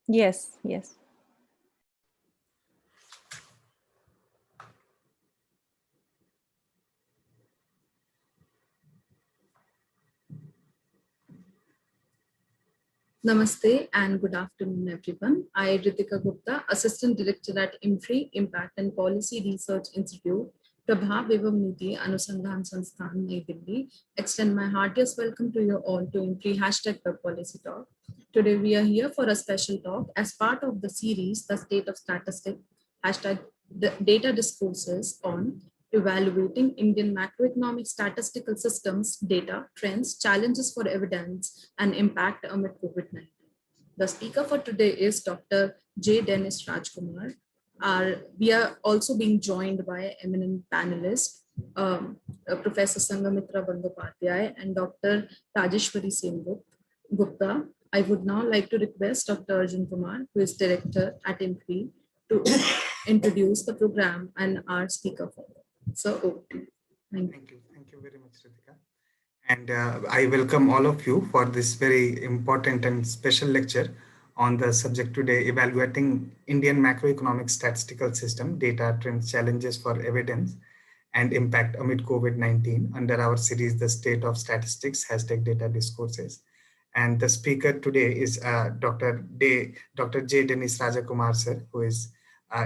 Yes, yes. Namaste and good afternoon, everyone. I, Ritika Gupta, Assistant Director at IMFRI, Impact and Policy Research Institute, Prabha Vivam Niti Anusandhan Sansthan, New Delhi, extend my heartiest welcome to you all to IMFRI Web Policy Talk. Today, we are here for a special talk as part of the series, The State of Statistics, hashtag data discourses on evaluating Indian macroeconomic statistical systems, data, trends, challenges for evidence, and impact amid COVID-19. The speaker for today is Dr. J. Dennis Rajkumar. We are also being joined by eminent panelists, Professor Sangamitra Bandyopadhyay and Dr. Rajeshwari Sen Gupta. I would now like to request Dr. Arjun Kumar, who is director at IMPRI, to introduce the program and our speaker for it. So, over to you. Thank you. Thank you very much, Ritika. And I welcome all of you for this very important and special lecture on the subject today, evaluating Indian macroeconomic statistical system, data, trends, challenges for evidence, and impact amid COVID-19 under our series, The State of Statistics, hashtag data discourses. And the speaker today is Dr. J. Dennis Rajakumar, sir, who is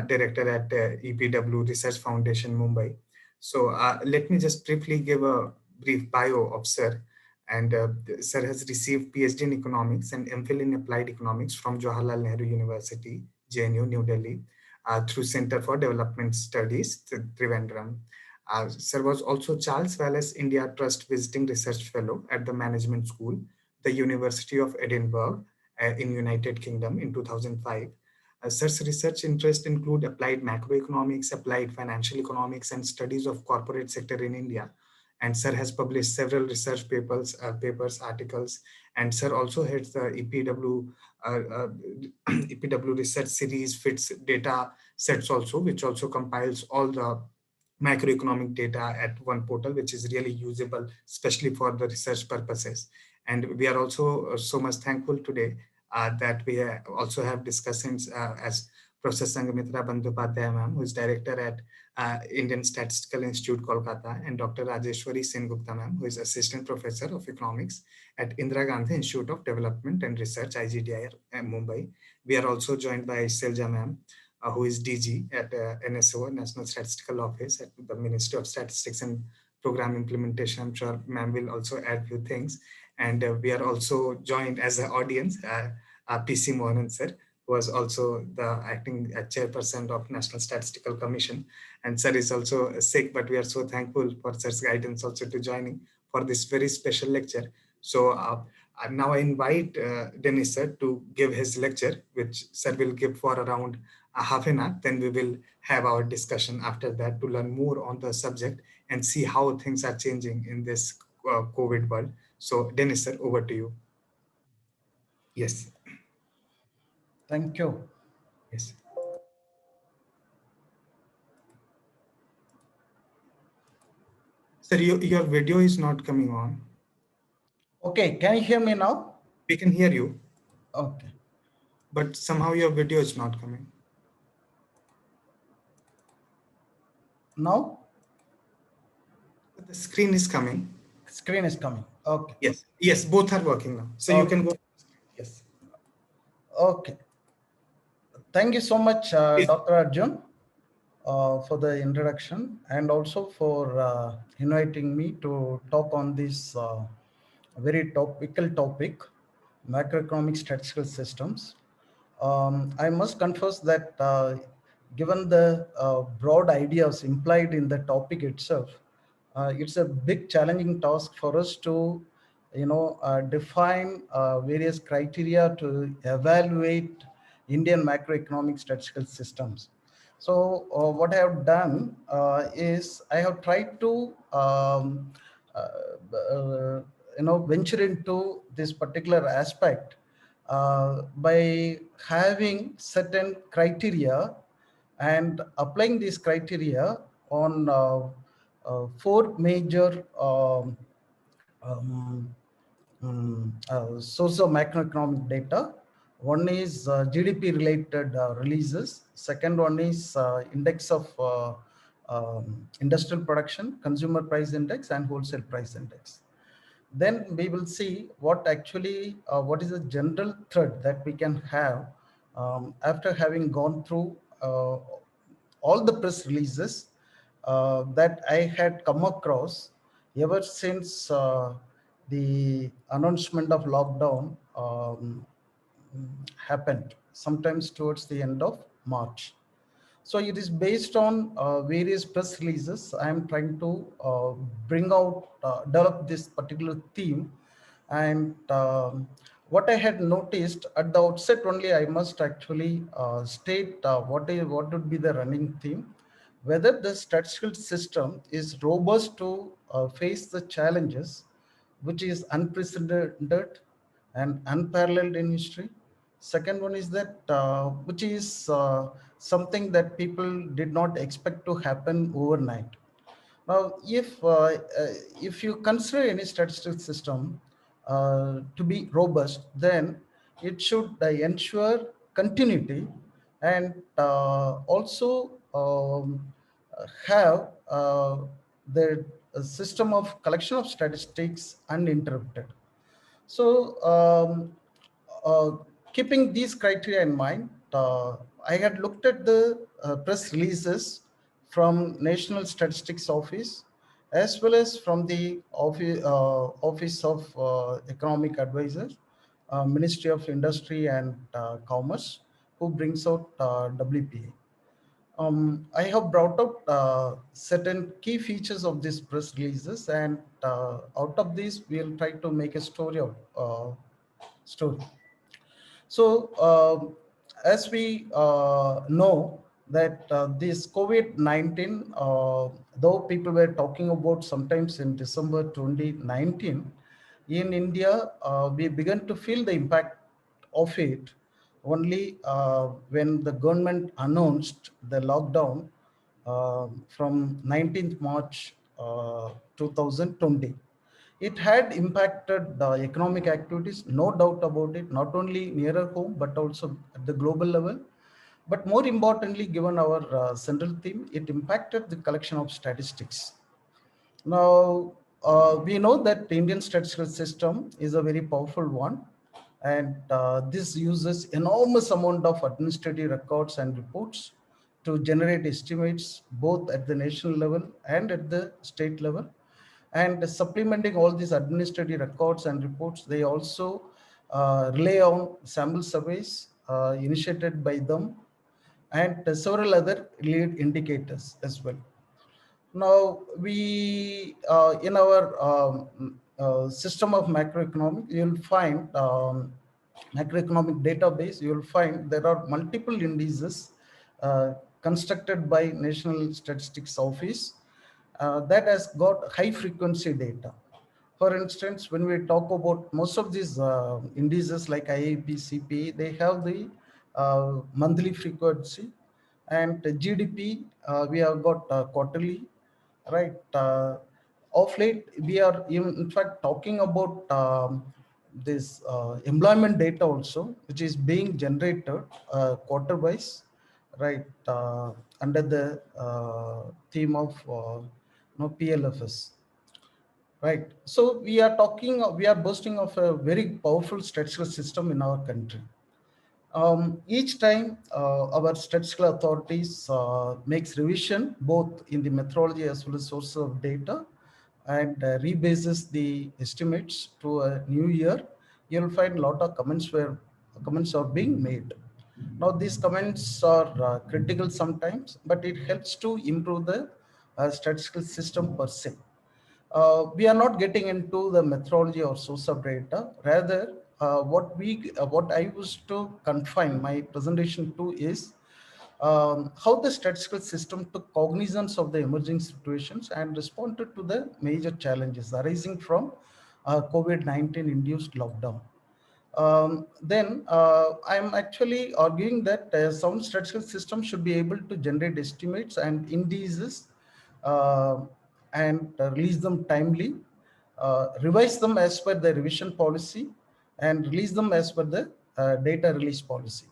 director at EPW Research Foundation, Mumbai. So let me just briefly give a brief bio of Sir. And Sir has received PhD in economics and MPhil in applied economics from Jawaharlal Nehru University, JNU, New Delhi, through Center for Development Studies, Trivandrum. Sir was also Charles Wallace India Trust Visiting Research Fellow at the Management School, the University of Edinburgh in United Kingdom in 2005. Sir's research interests include applied macroeconomics, applied financial economics, and studies of corporate sector in India. And Sir has published several research papers, articles, and Sir also heads the EPW research series, fits data sets also, which also compiles all the macroeconomic data at one portal, which is really usable, especially for the research purposes. And we are also so much thankful today that we also have discussants as Professor Sangamitra Bandyopadhyay ma'am, who is director at Indian Statistical Institute, Kolkata, and Dr. Rajeshwari Sengupta ma'am, who is assistant professor of economics at Indira Gandhi Institute of Development and Research, IGDIR, Mumbai. We are also joined by Selja ma'am, who is DG at NSO, National Statistical Office at the Ministry of Statistics and Program Implementation. I'm sure ma'am will also add few things. And we are also joined as an audience, PC Mohanan sir, who was also the acting chairperson of National Statistical Commission. And sir is also sick, but we are so thankful for sir's guidance also to joining for this very special lecture. So now I invite Dennis sir to give his lecture, which sir will give for around a half an hour. Then we will have our discussion after that to learn more on the subject and see how things are changing in this COVID world. So Dennis sir, over to you. Yes. Thank you. Yes. Sir, your video is not coming on. Okay, can you hear me now? We can hear you. Okay. But somehow your video is not coming. Now? The screen is coming. Screen is coming. Okay. Yes. Yes, both are working now. So okay. You can go. Yes. Okay. Thank you so much, Dr. Arjun, for the introduction and also for inviting me to talk on this very topical topic, macroeconomic statistical systems. I must confess that given the broad ideas implied in the topic itself, it's a big challenging task for us to, define various criteria to evaluate Indian macroeconomic statistical systems. So what I have done is I have tried to venture into this particular aspect by having certain criteria and applying these criteria on four major sources of macroeconomic data, One is GDP related releases. Second one is index of industrial production, consumer price index, and wholesale price index. Then we will see what is the general thread that we can have after having gone through all the press releases that I had come across ever since the announcement of lockdown happened, sometimes towards the end of March. So it is based on various press releases. I am trying to develop this particular theme. And what I had noticed at the outset only, I must actually state what would be the running theme, whether the statistical system is robust to face the challenges, which is unprecedented and unparalleled in history. Second one is that which is something that people did not expect to happen overnight. Now, if you consider any statistical system to be robust, then it should ensure continuity and also have the system of collection of statistics uninterrupted. So, uh, keeping these criteria in mind, I had looked at the press releases from National Statistics Office as well as from the Office of Economic Advisor, Ministry of Industry and Commerce, who brings out WPA. I have brought out certain key features of these press releases, and out of these, we'll try to make a story. So, as we know that this COVID-19, though people were talking about sometimes in December 2019, in India, we began to feel the impact of it only when the government announced the lockdown from 19th March 2020. It had impacted the economic activities, no doubt about it, not only nearer home, but also at the global level. But more importantly, given our central theme, it impacted the collection of statistics. Now, we know that the Indian statistical system is a very powerful one, and this uses enormous amount of administrative records and reports to generate estimates both at the national level and at the state level. And supplementing all these administrative records and reports, they also rely on sample surveys initiated by them and several other lead indicators as well. Now, we in our system of macroeconomic, you'll find macroeconomic database, you'll find there are multiple indices constructed by National Statistics Office that has got high frequency data. For instance, when we talk about most of these indices like IIP, CPA, they have the monthly frequency, and GDP, we have got quarterly, right? Of late, we are in fact talking about this employment data also, which is being generated quarter wise, right? Under the theme of PLFS. Right. So we are boasting of a very powerful statistical system in our country. Each time our statistical authorities makes revision both in the methodology as well as source of data and rebases the estimates to a new year, you'll find a lot of comments are being made. Now these comments are critical sometimes, but it helps to improve the statistical system per se. We are not getting into the methodology or source of data. Rather, what I used to confine my presentation to is how the statistical system took cognizance of the emerging situations and responded to the major challenges arising from COVID-19 induced lockdown. Then I'm actually arguing that sound statistical system should be able to generate estimates and indices uh, and release them timely, revise them as per the revision policy, and release them as per the data release policy.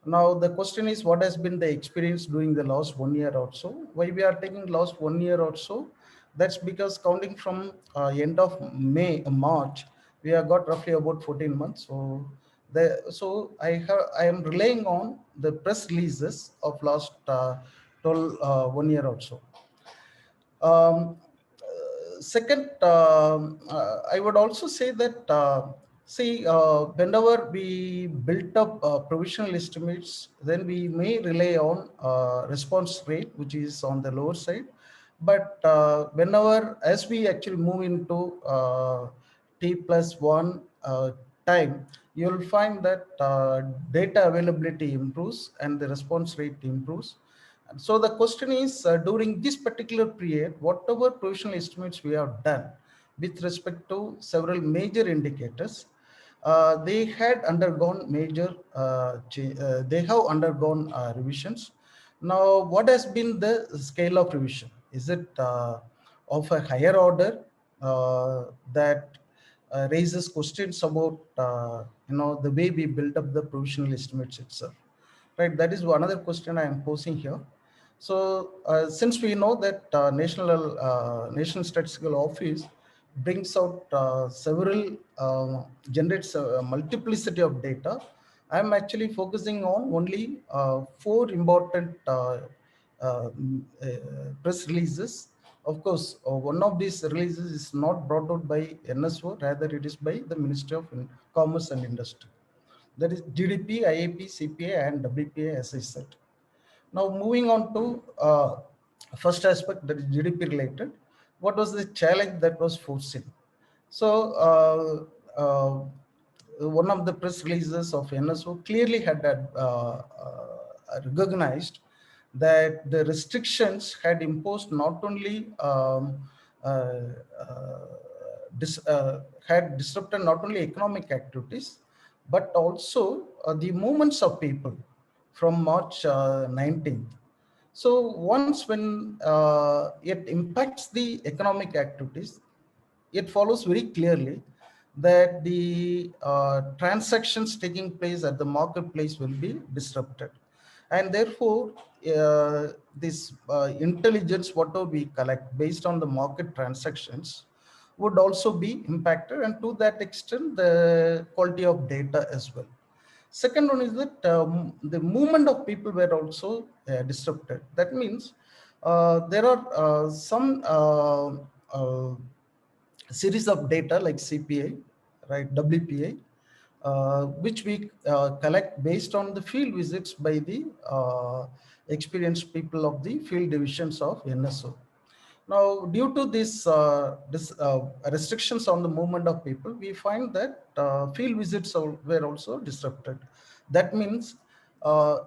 Now, the question is, what has been the experience during the last 1 year or so? Why we are taking last 1 year or so? That's because counting from end of March, we have got roughly about 14 months. So I am relying on the press releases of last 1 year or so. Second, I would also say that whenever we built up provisional estimates, then we may rely on response rate, which is on the lower side. But whenever, as we actually move into T+1 time, you'll find that data availability improves and the response rate improves. So the question is, during this particular period, whatever provisional estimates we have done with respect to several major indicators, they had undergone they have undergone revisions. Now, what has been the scale of revision? Is it of a higher order that raises questions about the way we build up the provisional estimates itself? Right, that is another question I am posing here. So since we know that National Statistical Office brings out generates a multiplicity of data, I'm actually focusing on only 4 important press releases. Of course, one of these releases is not brought out by NSO, rather it is by the Ministry of Commerce and Industry. That is GDP, IAP, CPA, and WPA, as I said. Now, moving on to first aspect, that is GDP related. What was the challenge that was foreseen? So, one of the press releases of NSO clearly had recognized that the restrictions had imposed not only had disrupted not only economic activities, but also the movements of people from March 19th. So once when it impacts the economic activities, it follows very clearly that the transactions taking place at the marketplace will be disrupted. And therefore, this intelligence, whatever we collect based on the market transactions, would also be impacted, and to that extent, the quality of data as well. Second one is that the movement of people were also disrupted. That means there are some series of data like CPA, right, WPA, which we collect based on the field visits by the experienced people of the field divisions of NSO. Now, due to this restrictions on the movement of people, we find that field visits were also disrupted. That means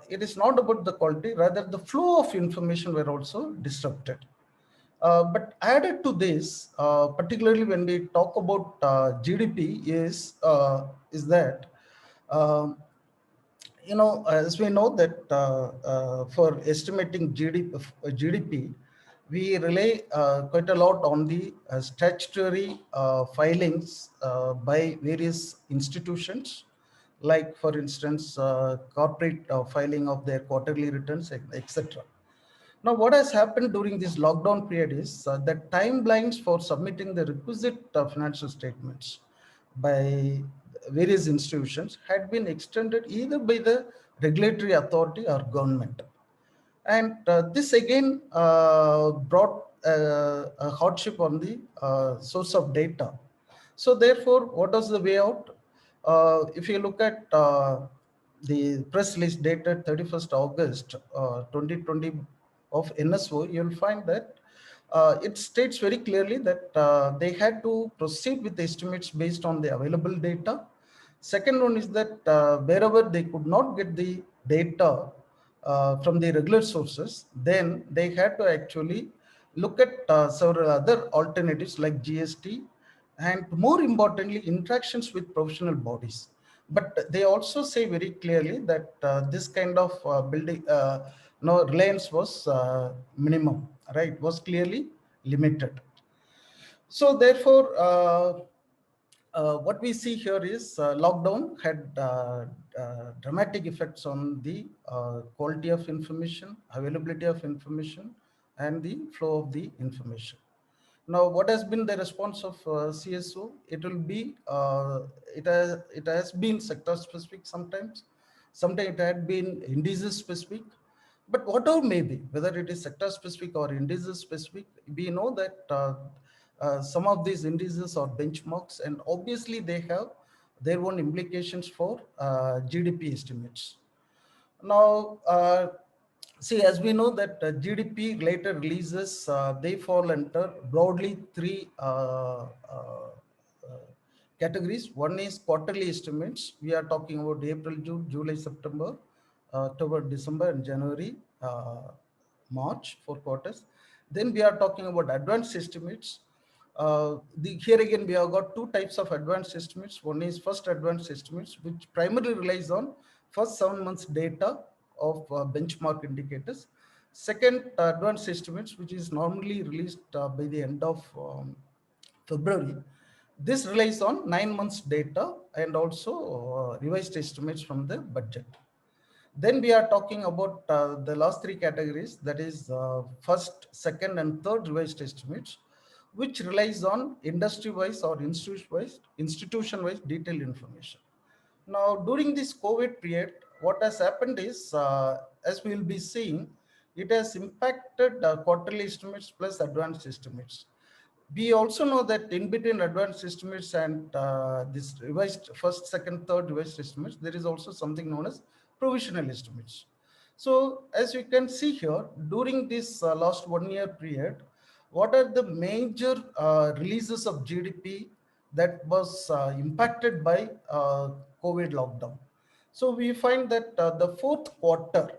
it is not about the quality, rather the flow of information were also disrupted. But added to this, particularly when we talk about GDP, is that as we know that for estimating GDP, we rely quite a lot on the statutory filings by various institutions, like, for instance, corporate filing of their quarterly returns, etc. Now, what has happened during this lockdown period is that timelines for submitting the requisite financial statements by various institutions had been extended either by the regulatory authority or government. And this again brought a hardship on the source of data. So therefore, what was the way out? If you look at the press release dated 31st August 2020 of NSO, you'll find that it states very clearly that they had to proceed with the estimates based on the available data. Second one is that wherever they could not get the data from the regular sources, then they had to actually look at several other alternatives like GST, and more importantly, interactions with professional bodies. But they also say very clearly that this kind of reliance was minimum, right? Was clearly limited. So therefore, what we see here is lockdown had dramatic effects on the quality of information, availability of information, and the flow of the information. Now, what has been the response of CSO? It will be it has been sector specific sometimes. Sometimes it had been indices specific. But whatever may be, whether it is sector specific or indices specific, we know that some of these indices are benchmarks, and obviously they have their own implications for GDP estimates. Now, see, as we know that GDP related releases, they fall under broadly three categories. One is quarterly estimates. We are talking about April, June, July, September, October, December, and January, March, 4 quarters. Then we are talking about advanced estimates. Here again, we have got two types of advanced estimates. One is first advanced estimates, which primarily relies on first 7 months data of benchmark indicators. Second, advanced estimates, which is normally released by the end of February. This relies on 9 months data and also revised estimates from the budget. Then we are talking about the last three categories, that is first, second, and third revised estimates, which relies on industry-wise or institution-wise detailed information. Now, during this COVID period, what has happened is, as we will be seeing, it has impacted quarterly estimates plus advanced estimates. We also know that in between advanced estimates and this revised first, second, third revised estimates, there is also something known as provisional estimates. So as you can see here, during this last 1 year period, what are the major releases of GDP that was impacted by COVID lockdown? So we find that the fourth quarter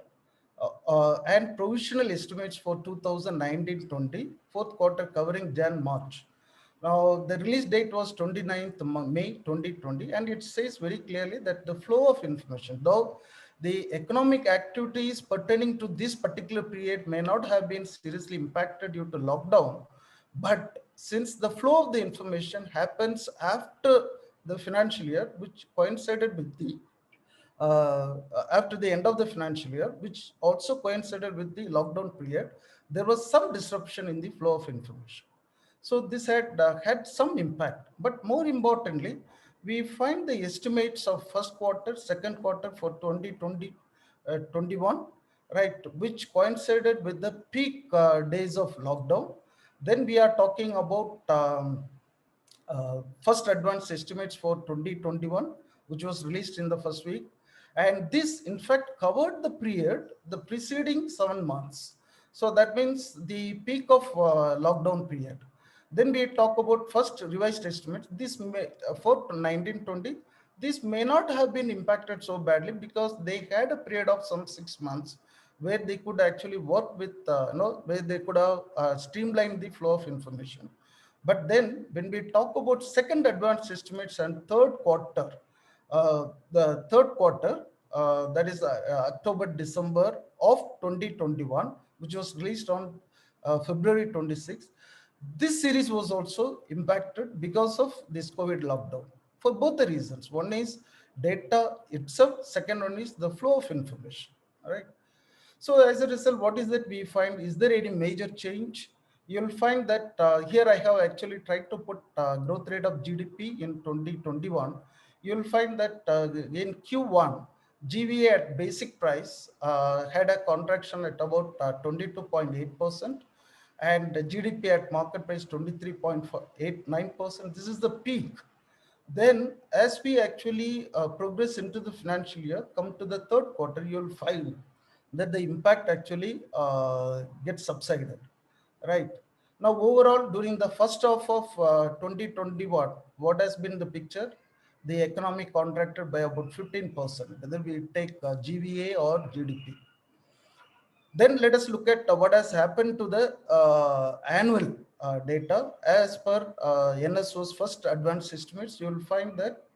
and provisional estimates for 2019-20, fourth quarter covering Jan-March. Now, the release date was 29th May 2020, and it says very clearly that the flow of information, though the economic activities pertaining to this particular period may not have been seriously impacted due to lockdown, but since the flow of the information happens after the financial year, which coincided with the after the end of the financial year, which also coincided with the lockdown period, there was some disruption in the flow of information. So this had some impact. But more importantly, we find the estimates of first quarter, second quarter for 2020, 21, right, which coincided with the peak days of lockdown. Then we are talking about first advanced estimates for 2021, which was released in the first week. And this, in fact, covered the period, the preceding 7 months. So that means the peak of lockdown period. Then we talk about first revised estimates. This may, for 1920, this may not have been impacted so badly because they had a period of some 6 months where they could actually work with, where they could have streamlined the flow of information. But then when we talk about second advanced estimates and third quarter, the third quarter, that is October, December of 2021, which was released on February 26th, this series was also impacted because of this COVID lockdown for both the reasons. One is data itself, second one is the flow of information. All right. So as a result, what is that we find? Is there any major change? You'll find that here I have actually tried to put growth rate of GDP in 2021. You'll find that in Q1, GVA at basic price had a contraction at about 22.8%, and GDP at market price 23.89%. This is the peak. Then as we actually progress into the financial year, come to the third quarter, you'll find that the impact actually gets subsided, right? Now, overall, during the first half of 2021, what has been the picture? The economy contracted by about 15%, whether we take GVA or GDP. Then let us look at what has happened to the annual data. As per NSO's first advanced estimates, you will find that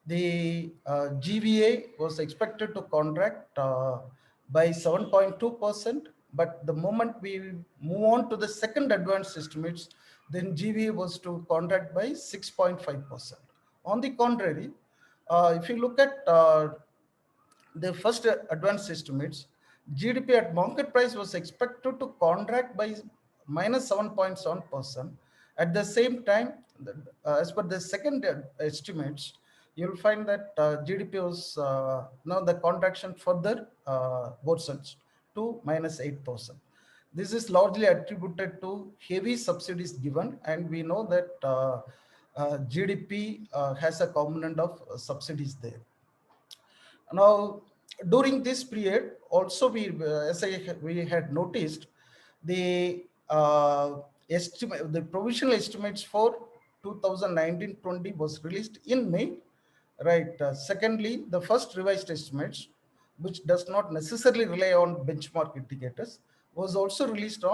the GVA was expected to contract by 7.2%. But the moment we move on to the second advanced estimates, then GVA was to contract by 6.5%. On the contrary, If you look at the first advanced estimates, GDP at market price was expected to contract by minus 7.7%. At the same time, as per the second estimates, you'll find that GDP was now the contraction further worsens to minus 8%. This is largely attributed to heavy subsidies given, and we know that GDP has a component of subsidies there. Now, during this period, also we had noticed the the provisional estimates for 2019-20 was released in May, right? Secondly, the first revised estimates, which does not necessarily rely on benchmark indicators, was also released.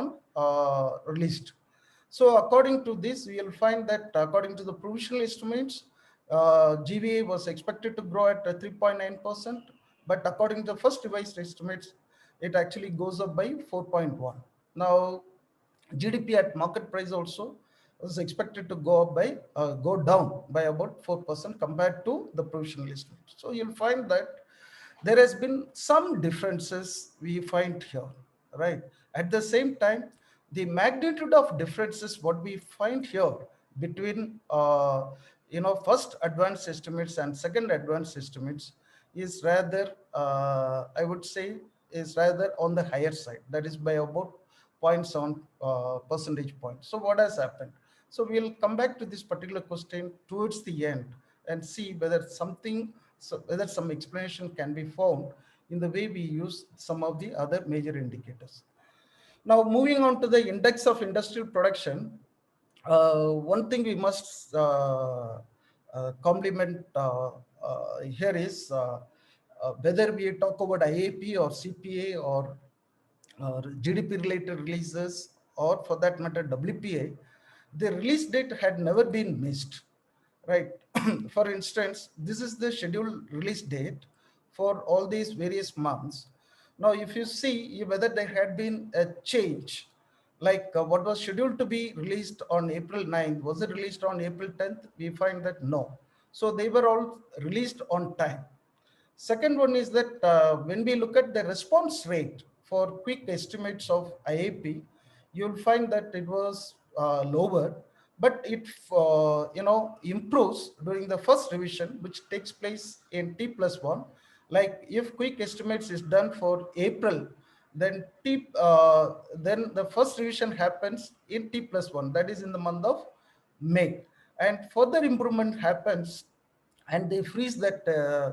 So according to this, we will find that according to the provisional estimates, GVA was expected to grow at 3.9%, but according to the first revised estimates, it actually goes up by 4.1. Now, GDP at market price also was expected to go down by about 4% compared to the provisional estimate. So you'll find that there has been some differences we find here, right? At the same time, the magnitude of differences what we find here between first advanced estimates and second advanced estimates is rather I would say is rather on the higher side, that is by about 0.7 percentage point. So what has happened? So we'll come back to this particular question towards the end and see whether whether some explanation can be found in the way we use some of the other major indicators. Now, moving on to the index of industrial production, one thing we must compliment here is whether we talk about IAP or CPA or GDP related releases, or for that matter WPA, the release date had never been missed, right? For instance, this is the scheduled release date for all these various months. Now, if you see whether there had been a change, like what was scheduled to be released on April 9th, was it released on April 10th? We find that no. So they were all released on time. Second one is that when we look at the response rate for quick estimates of IAP, you'll find that it was lower, but it improves during the first revision, which takes place in T+1. Like if quick estimates is done for April, then then the first revision happens in T+1, that is in the month of May, and further improvement happens and they freeze that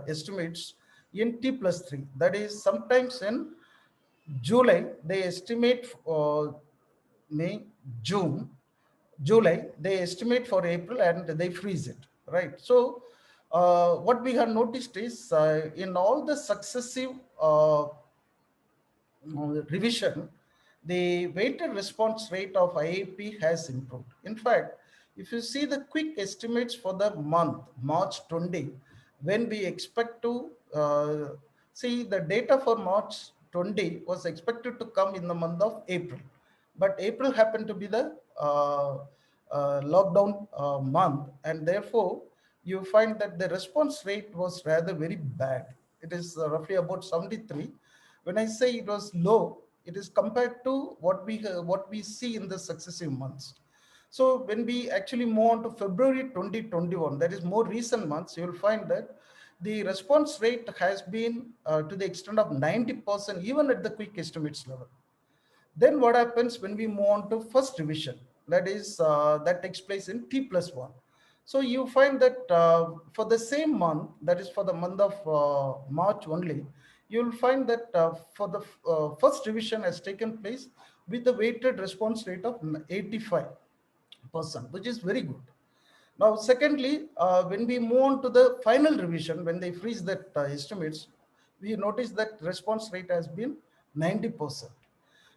estimates in T+3. That is sometimes in July, they estimate May, June, July, they estimate for April and they freeze it, right? So what we have noticed is in all the successive revision, the weighted response rate of IAP has improved. In fact, if you see the quick estimates for the month, March 20, when we expect to see the data for March 20 was expected to come in the month of April. But April happened to be the lockdown month, and therefore you find that the response rate was rather very bad. It is roughly about 73. When I say it was low, it is compared to what we see in the successive months. So when we actually move on to February 2021, that is more recent months, you will find that the response rate has been to the extent of 90%, even at the quick estimates level. Then what happens when we move on to first revision? That is, that takes place in T+1. So you find that for the same month, that is for the month of March only, you'll find that for the first revision has taken place with the weighted response rate of 85%, which is very good. Now, secondly, when we move on to the final revision, when they freeze that estimates, we notice that response rate has been 90%.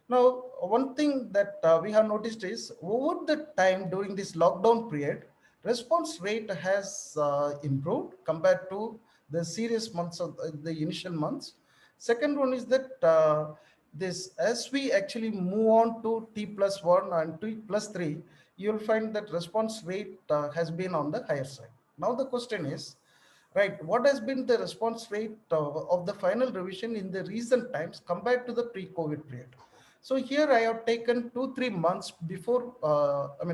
Now, one thing that we have noticed is over the time during this lockdown period, response rate has improved compared to the serious months of the initial months. Second one is that this, as we actually move on to T+1 and T+3, you'll find that response rate has been on the higher side. Now the question is, right? What has been the response rate of the final revision in the recent times compared to the pre-COVID period? So here I have taken 2-3 months before,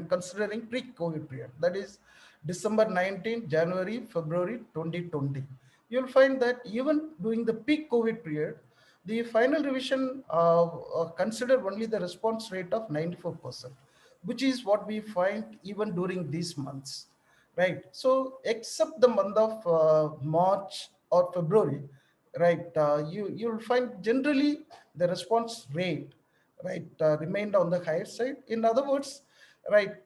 considering pre-COVID period, that is December 19, January, February 2020. You'll find that even during the peak COVID period, the final revision considered only the response rate of 94%, which is what we find even during these months, right? So except the month of March or February, right, you'll find generally the response rate, right, remained on the higher side. In other words, right,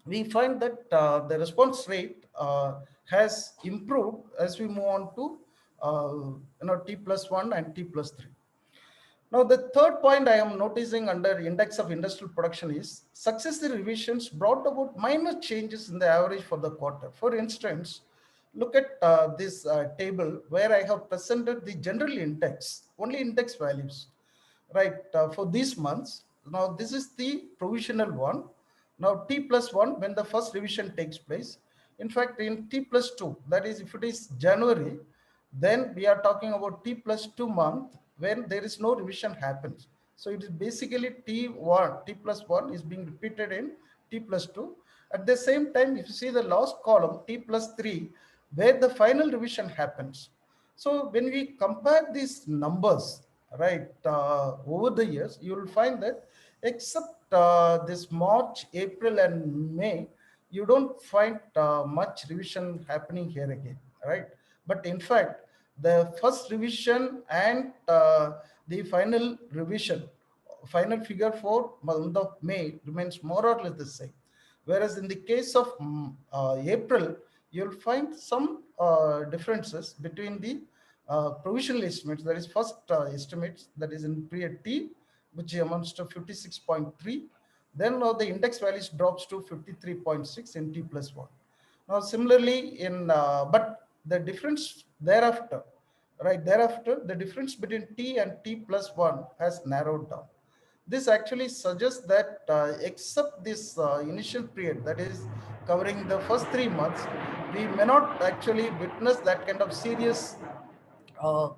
we find that the response rate has improved as we move on to T+1 and T+3. Now, the third point I am noticing under index of industrial production is successive revisions brought about minor changes in the average for the quarter. For instance, look at this table where I have presented the general index, only index values, right, for these months. Now, this is the provisional one. Now, T+1, when the first revision takes place, in fact, in T+2, that is, if it is January, then we are talking about T+2 month when there is no revision happens. So it is basically T+1 is being repeated in T+2. At the same time, if you see the last column, T+3, where the final revision happens. So when we compare these numbers, right, over the years, you will find that except this March, April, and May, you don't find much revision happening here again, right? But in fact, the first revision and the final revision, final figure for month of May remains more or less the same. Whereas in the case of April, you'll find some differences between the provisional estimates, that is first estimates, that is in period T, which amounts to 56.3. Then now the index values drops to 53.6 in T+1. Now similarly in, but the difference thereafter, right, thereafter the difference between T and T+1 has narrowed down. This actually suggests that except this initial period, that is covering the first 3 months, we may not actually witness that kind of serious uh,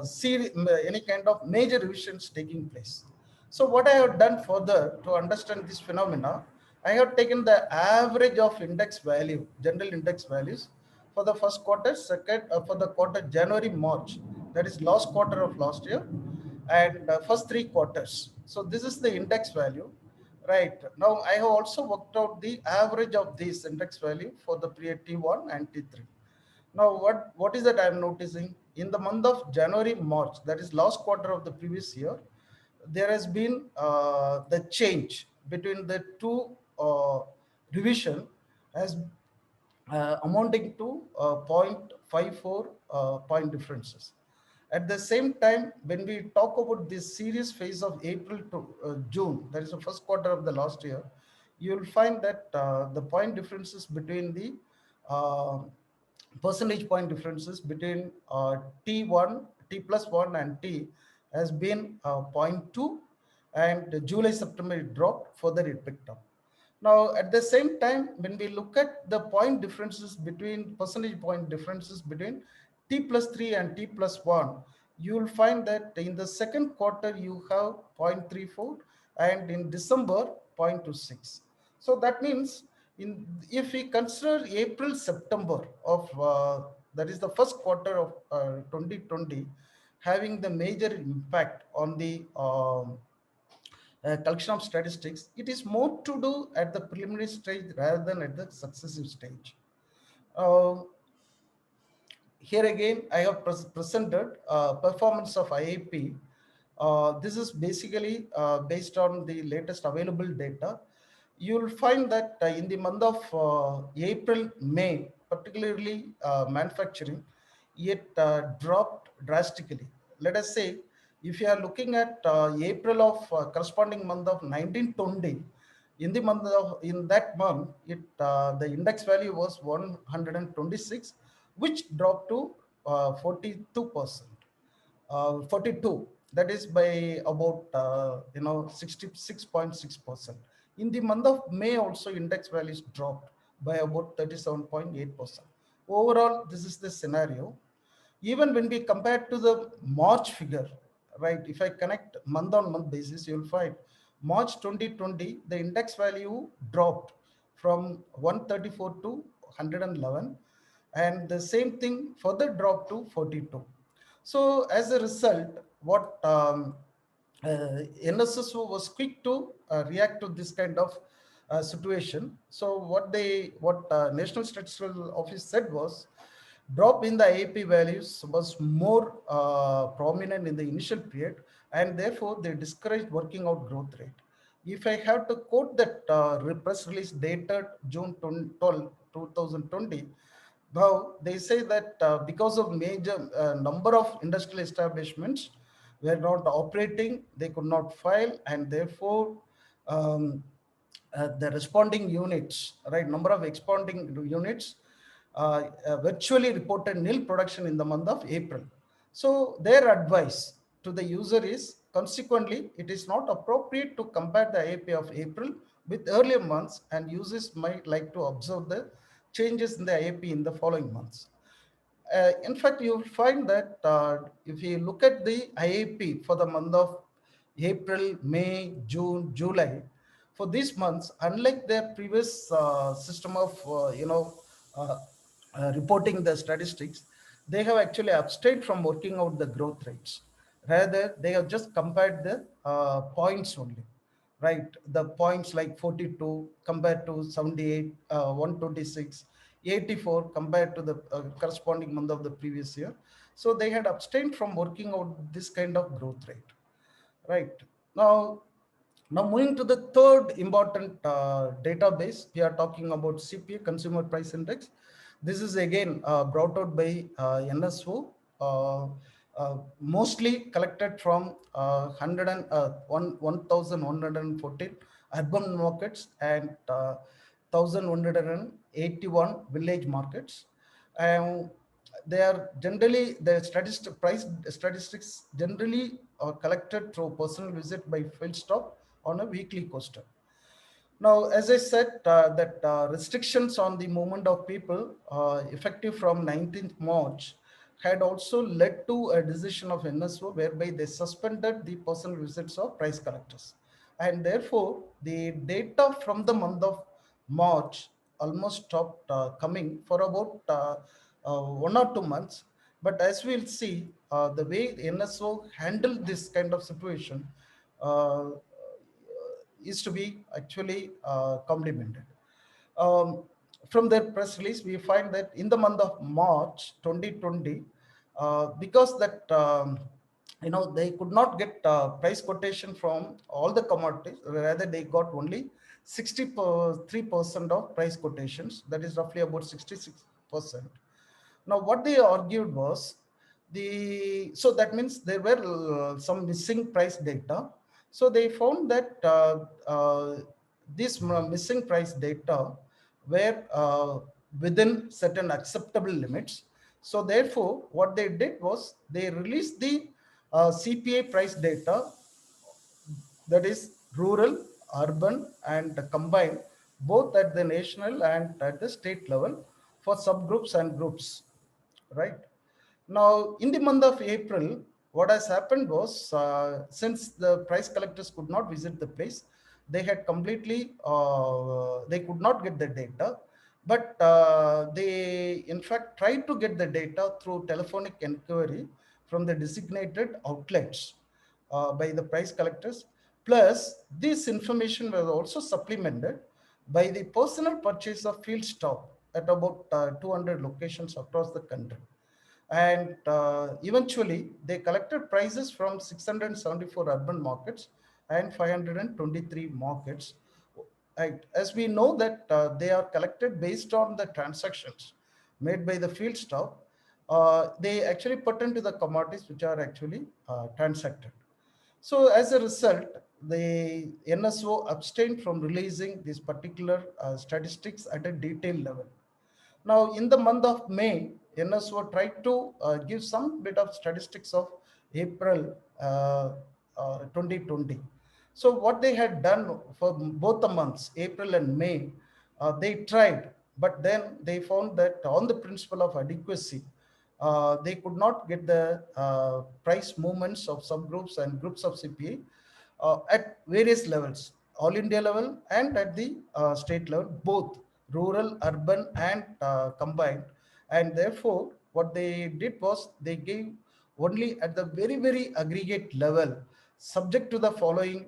see any kind of major revisions taking place. So what I have done further to understand this phenomena, I have taken the average of index value, general index values for the first quarter, second, for the quarter January, March, that is last quarter of last year, and first 3 quarters. So this is the index value, right? Now I have also worked out the average of this index value for the period T1 and T3. Now, what is that I am noticing? In the month of January, March, that is last quarter of the previous year, there has been the change between the two revision as amounting to 0.54 point differences. At the same time, when we talk about this serious phase of April to June, that is the first quarter of the last year, you will find that the point differences between the percentage point differences between T1, T+1 and T has been zero point 0.2, and July, September it dropped, further it picked up. Now, at the same time, when we look at the point differences between percentage point differences between T+3 and T+1, you will find that in the second quarter you have 0.34 and in December 0.26. So that means if we consider April, September of that is the first quarter of 2020 having the major impact on the collection of statistics, it is more to do at the preliminary stage rather than at the successive stage. Here again, I have presented performance of IIP. This is basically based on the latest available data. You'll find that in the month of April, May, particularly manufacturing, it dropped drastically. Let us say, if you are looking at April of corresponding month of 1920, in that month, the index value was 126, which dropped to 42%, 42. That is by about 66.6%. In the month of May, also index values dropped by about 37.8%. overall, this is the scenario. Even when we compare to the March figure, right? If I connect month on month basis, you'll find March 2020, the index value dropped from 134 to 111, and the same thing further dropped to 42. So as a result, what NSSO was quick to react to this kind of situation. So what National Statistical Office said was, drop in the IAP values was more prominent in the initial period, and therefore they discouraged working out growth rate. If I have to quote that press release dated June 12, 2020, now they say that because of major number of industrial establishments were not operating, they could not file, and therefore um, the responding units, right, number of responding units virtually reported nil production in the month of April. So their advice to the user is, consequently, it is not appropriate to compare the IAP of April with earlier months, and users might like to observe the changes in the IAP in the following months. In fact, you'll find that if you look at the IAP for the month of April, May, June, July, for these months, unlike their previous system of uh, reporting the statistics, they have actually abstained from working out the growth rates. Rather, they have just compared the points only, right? The points like 42 compared to 78, 126, 84 compared to the corresponding month of the previous year. So they had abstained from working out this kind of growth rate, right? Now, moving to the third important database, we are talking about CPI, Consumer Price Index. This is again brought out by NSO, mostly collected from 1,114 urban markets and 1,181 village markets. They are generally, the price statistics generally are collected through personal visit by field stop on a weekly coaster. Now, as I said, that restrictions on the movement of people effective from 19th March had also led to a decision of NSO whereby they suspended the personal visits of price collectors. And therefore, the data from the month of March almost stopped coming for about 1 or 2 months. But as we'll see, the way NSO handled this kind of situation uh, is to be actually complimented. Um, from their press release, we find that in the month of March 2020, because that they could not get price quotation from all the commodities, rather they got only 63% of price quotations, that is roughly about 66%. Now, what they argued was, so that means there were some missing price data. So they found that this missing price data were within certain acceptable limits. So therefore, what they did was they released the CPI price data, that is rural, urban, and combined, both at the national and at the state level for subgroups and groups, right? Now, in the month of April, what has happened was, since the price collectors could not visit the place, they had completely, they could not get the data, but they in fact tried to get the data through telephonic inquiry from the designated outlets by the price collectors. Plus, this information was also supplemented by the personal purchase of field stock at about 200 locations across the country. And eventually, they collected prices from 674 urban markets and 523 markets. Right. As we know that they are collected based on the transactions made by the field staff, they actually pertain to the commodities which are actually transacted. So as a result, the NSO abstained from releasing these particular statistics at a detailed level. Now, in the month of May, NSO tried to give some bit of statistics of April 2020. So what they had done for both the months, April and May, they tried but then they found that on the principle of adequacy, they could not get the price movements of subgroups and groups of CPI at various levels, all India level and at the state level, both rural, urban, and combined. And therefore, what they did was they gave only at the very, very aggregate level, subject to the following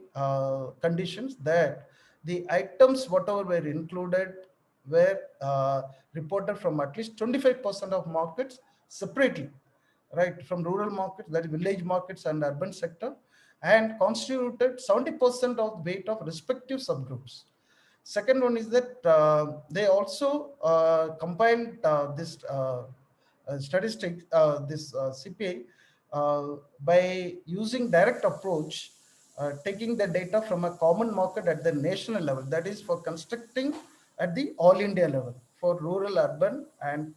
conditions, that the items, whatever were included, were reported from at least 25% of markets separately, right, from rural markets, that is village markets and urban sector, and constituted 70% of weight of respective subgroups. Second one is that they also compiled this statistics, this CPI, by using direct approach, taking the data from a common market at the national level, that is for constructing at the all India level for rural, urban, and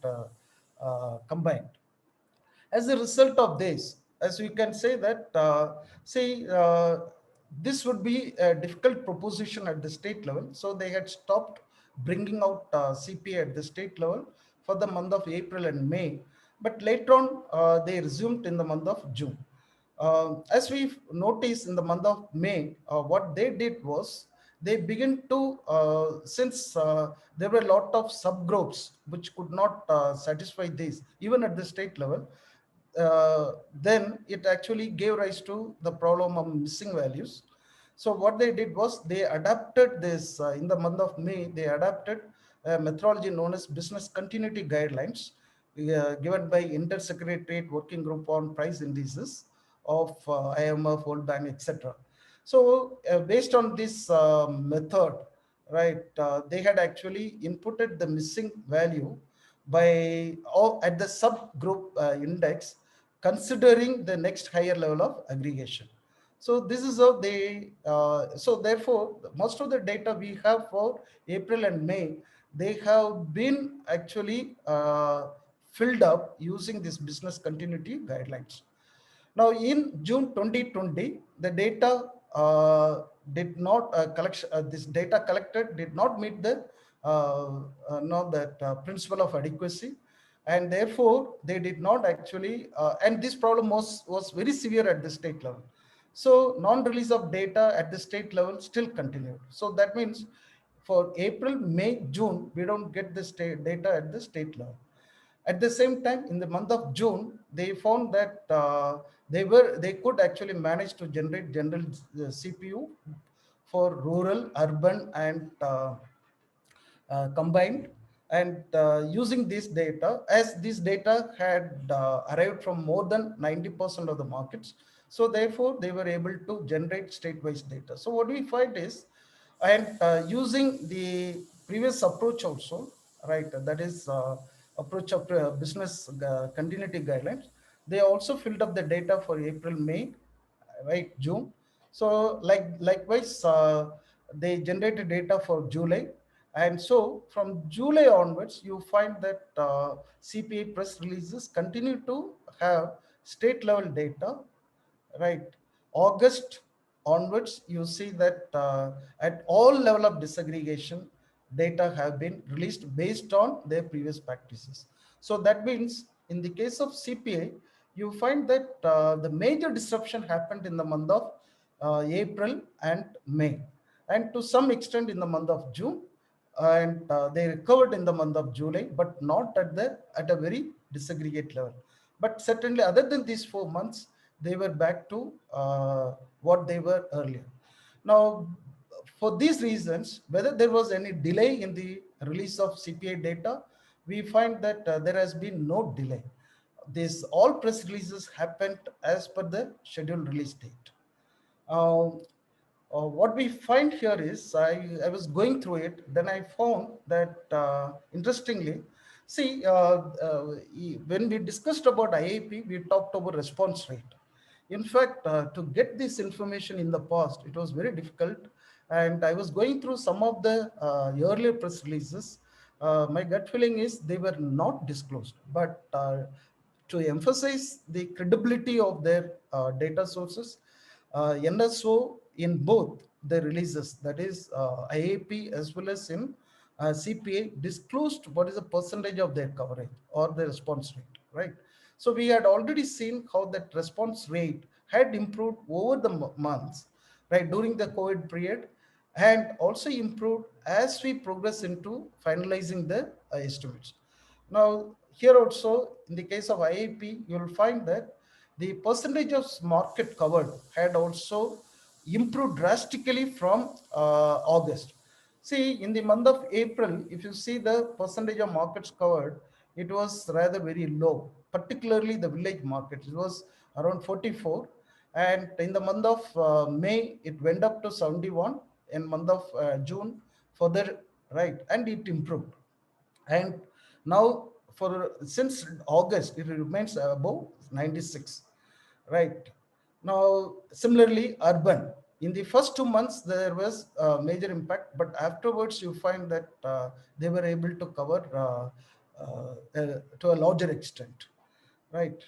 combined. As a result of this, as we can say that, this would be a difficult proposition at the state level. So they had stopped bringing out CPA at the state level for the month of April and May. But later on, they resumed in the month of June. As we noticed in the month of May, what they did was they began to, since there were a lot of subgroups which could not satisfy this, even at the state level, then it actually gave rise to the problem of missing values. So what they did was they adapted this in the month of May. They adapted a methodology known as business continuity guidelines, given by Inter-Secretariat Working Group on Price Indices of IMF, World Bank, etc. So based on this method, right, they had actually inputted the missing value by at the subgroup index, considering the next higher level of aggregation. So this is how they, so therefore, most of the data we have for April and May, they have been actually filled up using this business continuity guidelines. Now, in June 2020, the data did not this data collected did not meet the principle of adequacy, and therefore they did not actually. And this problem was very severe at the state level. So non-release of data at the state level still continued. So that means for April, May, June, we don't get the state data at the state level. At the same time, in the month of June, they found that they could actually manage to generate general CPU for rural, urban, and combined. And using this data, as this data had arrived from more than 90% of the markets, so therefore they were able to generate state-wise data. So what we find is, and using the previous approach also, right, that is approach of business continuity guidelines, they also filled up the data for April, May, right, June. So likewise, they generated data for July. And so from July onwards, you find that CPA press releases continue to have state level data, right? August onwards, you see that at all level of disaggregation, data have been released based on their previous practices. So that means in the case of CPA, you find that the major disruption happened in the month of April and May, and to some extent in the month of June, and they recovered in the month of July, but not at a very disaggregate level. But certainly, other than these 4 months, they were back to what they were earlier. Now, for these reasons, whether there was any delay in the release of CPI data, we find that there has been no delay. This all press releases happened as per the scheduled release date. What we find here is, I was going through it, then I found that interestingly, see, when we discussed about IAP, we talked about response rate. In fact, to get this information in the past, it was very difficult. And I was going through some of the earlier press releases. My gut feeling is they were not disclosed, but to emphasize the credibility of their data sources, NSO in both the releases, that is IAP as well as in CPA disclosed what is the percentage of their coverage or the response rate, right? So we had already seen how that response rate had improved over the months, right, during the COVID period, and also improved as we progress into finalizing the estimates. Now, here also, in the case of IIP, you will find that the percentage of market covered had also improved drastically from August. See, in the month of April, if you see the percentage of markets covered, it was rather very low, particularly the village markets. It was around 44. And in the month of May, it went up to 71. In month of June, further, right, and it improved. And now for since August, it remains above 96, right? Now, similarly, urban. In the first 2 months, there was a major impact, but afterwards, you find that they were able to cover to a larger extent, right?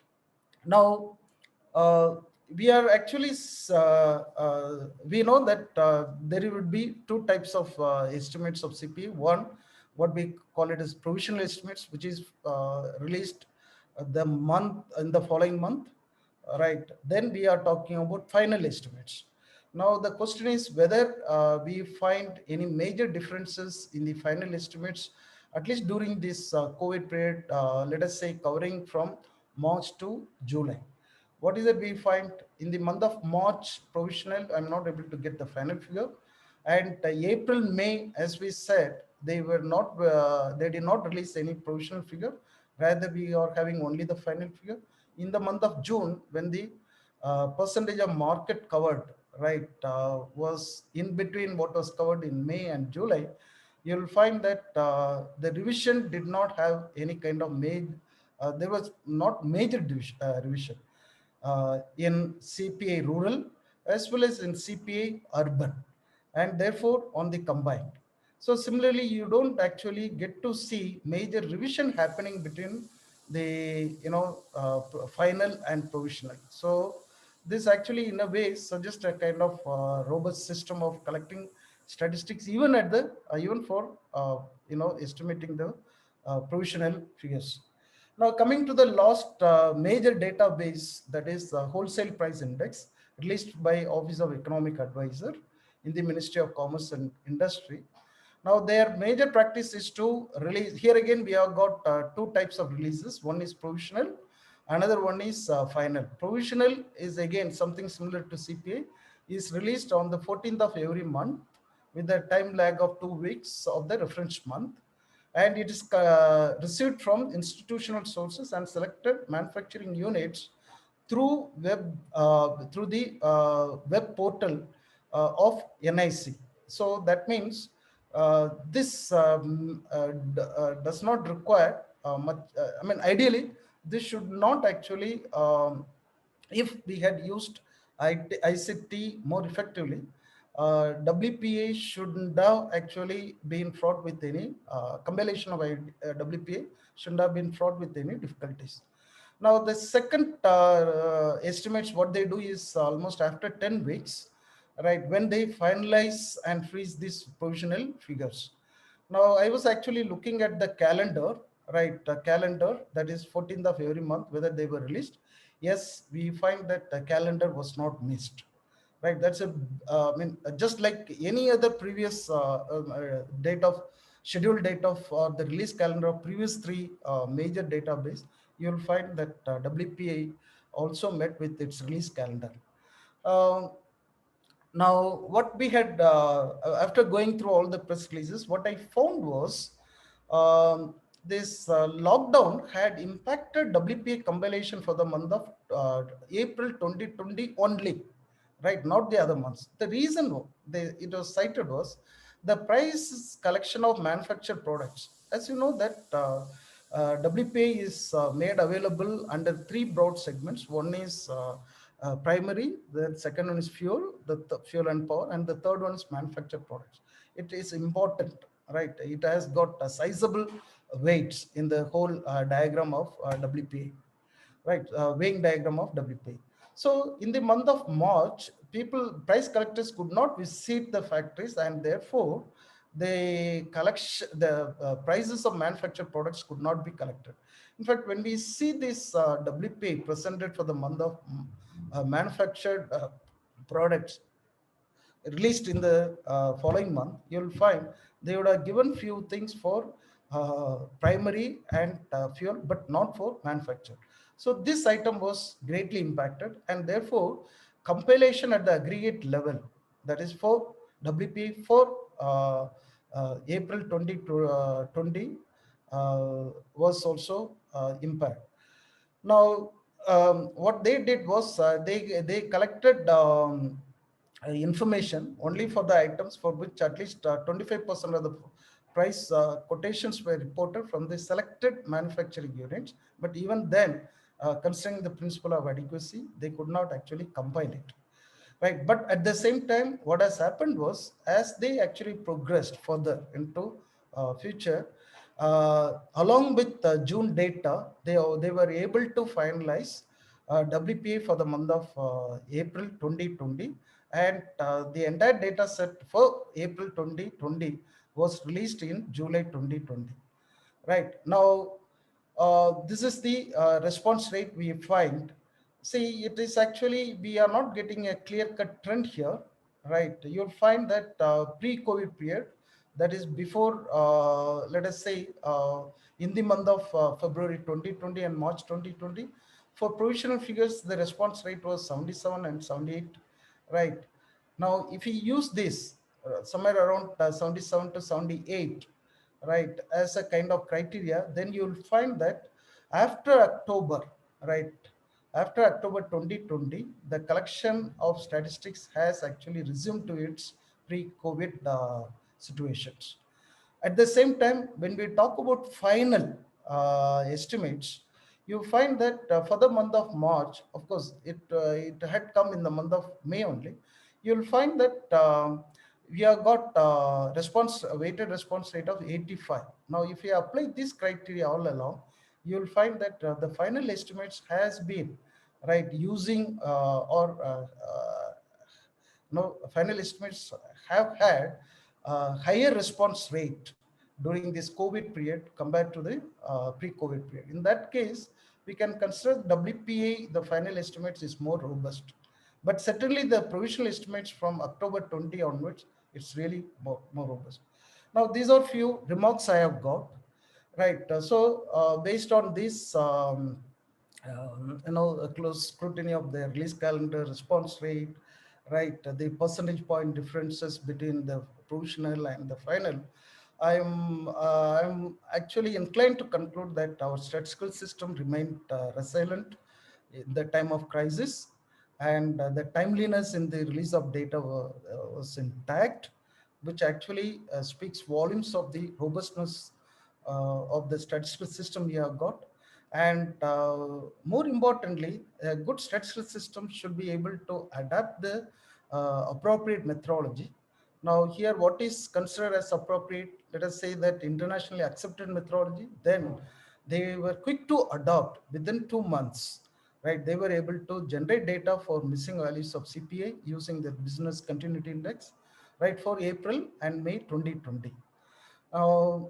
Now, uh, we are actually, we know that there would be two types of estimates of CPA. One, what we call it as provisional estimates, which is released the month in the following month, right? Then we are talking about final estimates. Now the question is whether we find any major differences in the final estimates, at least during this COVID period, let us say covering from March to July. What is it we find in the month of March provisional? I'm not able to get the final figure. And April, May, as we said, they were not, they did not release any provisional figure. Rather, we are having only the final figure. In the month of June, when the percentage of market covered, right, was in between what was covered in May and July, you'll find that the revision did not have any kind of there was not major revision in CPA rural as well as in CPA urban, and therefore on the combined. So similarly, you don't actually get to see major revision happening between the final and provisional. So this actually in a way suggests a kind of robust system of collecting statistics even at the even for estimating the provisional figures. Now coming to the last major database, that is the wholesale price index released by Office of Economic Advisor in the Ministry of Commerce and Industry. Now their major practice is to release, here again we have got two types of releases. One is provisional, another one is final. Provisional is again something similar to CPA, is released on the 14th of every month with a time lag of 2 weeks of the reference month, and it is received from institutional sources and selected manufacturing units through through the web portal of NIC. So that means this does not require much. I mean, ideally, this should not actually. If we had used ICT more effectively, WPA shouldn't have actually been fraught with any compilation of WPA shouldn't have been fraught with any difficulties. Now the second estimates, what they do is almost after 10 weeks, right, when they finalize and freeze these provisional figures. Now I was actually looking at the calendar, right, the calendar that is 14th of every month, whether they were released. Yes, we find that the calendar was not missed, right? That's a I mean, just like any other previous date of scheduled date of or the release calendar of previous three major database, you'll find that WPA also met with its release calendar. Um, Now, what we had after going through all the press releases, what I found was this lockdown had impacted WPA compilation for the month of April 2020 only, right? Not the other months. The reason it was cited was the price collection of manufactured products. As you know that WPA is made available under three broad segments. One is primary, the second one is fuel, the fuel and power, and the third one is manufactured products. It is important, right? It has got a sizable weights in the whole diagram of WPA, right? Weighing diagram of WPA. So in the month of March, price collectors could not visit the factories, and therefore the collection, the prices of manufactured products could not be collected. In fact, when we see this WPA presented for the month of manufactured products released in the following month, you'll find they would have given few things for primary and fuel, but not for manufacture. So this item was greatly impacted, and therefore compilation at the aggregate level, that is for WP for April 2020 was also impacted. Now, what they did was they collected information only for the items for which at least 25% of the price quotations were reported from the selected manufacturing units. But even then, considering the principle of adequacy, they could not actually compile it. Right. But at the same time, what has happened was, as they actually progressed further into future, along with the June data, they were able to finalize WPA for the month of April 2020, and the entire data set for April 2020 was released in July 2020. Right now, this is the response rate we find. See, it is actually, we are not getting a clear-cut trend here, right? You'll find that pre-COVID period, that is before, let us say, in the month of February 2020 and March 2020, for provisional figures, the response rate was 77 and 78, right? Now, if we use this somewhere around 77 to 78, right, as a kind of criteria, then you'll find that after October, right, after October 2020, the collection of statistics has actually resumed to its pre-COVID situations. At the same time, when we talk about final estimates, you find that for the month of March, of course, it had come in the month of May only. You'll find that we have got weighted response rate of 85. Now, if you apply this criteria all along, you'll find that the final estimates has been right using no, final estimates have had higher response rate during this COVID period compared to the pre-COVID period. In that case, we can consider WPA, the final estimates is more robust. But certainly the provisional estimates from October 20 onwards, it's really more robust. Now, these are few remarks I have got, right? So based on this, a close scrutiny of the release calendar, response rate, right, the percentage point differences between the provisional and the final, I'm actually inclined to conclude that our statistical system remained resilient in the time of crisis, and the timeliness in the release of data was intact, which actually speaks volumes of the robustness of the statistical system we have got. And more importantly, a good statistical system should be able to adapt the appropriate methodology. Now here, what is considered as appropriate, let us say that internationally accepted methodology, then they were quick to adopt within 2 months, right? They were able to generate data for missing values of CPI using the business continuity index, right, for April and May 2020.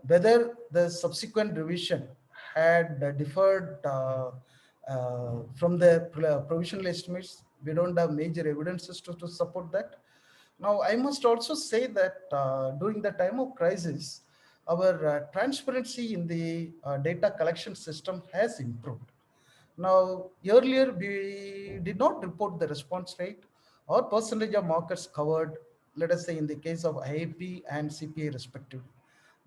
Whether the subsequent revision had differed from the provisional estimates, we don't have major evidences to support that. Now, I must also say that during the time of crisis, our transparency in the data collection system has improved. Now, earlier we did not report the response rate or percentage of markets covered, let us say in the case of IAP and CPA respectively.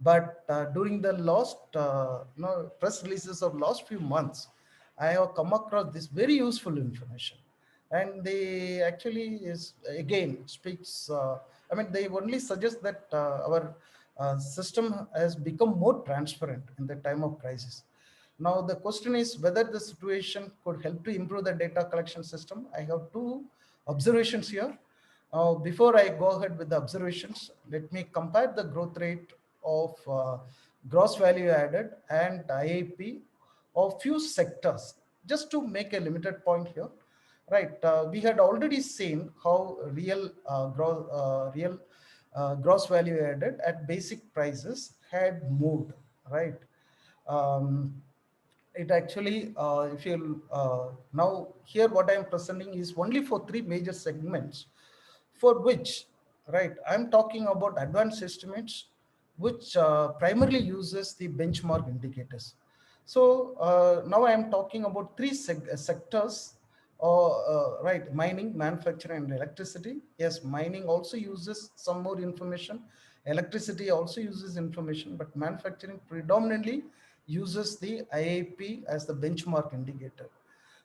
But during the last press releases of last few months, I have come across this very useful information, and they actually is again speaks. I mean, they only suggest that our system has become more transparent in the time of crisis. Now, the question is whether the situation could help to improve the data collection system. I have two observations here. Before I go ahead with the observations, let me compare the growth rate of gross value added and IAP of few sectors, just to make a limited point here. Right, we had already seen how real gross value added at basic prices had moved, right? Um, it actually, if you now here what I am presenting is only for three major segments for which, right, I'm talking about advanced estimates, which primarily uses the benchmark indicators. So now I am talking about three sectors, right, mining, manufacturing, and electricity. Yes, mining also uses some more information. Electricity also uses information, but manufacturing predominantly uses the IIP as the benchmark indicator.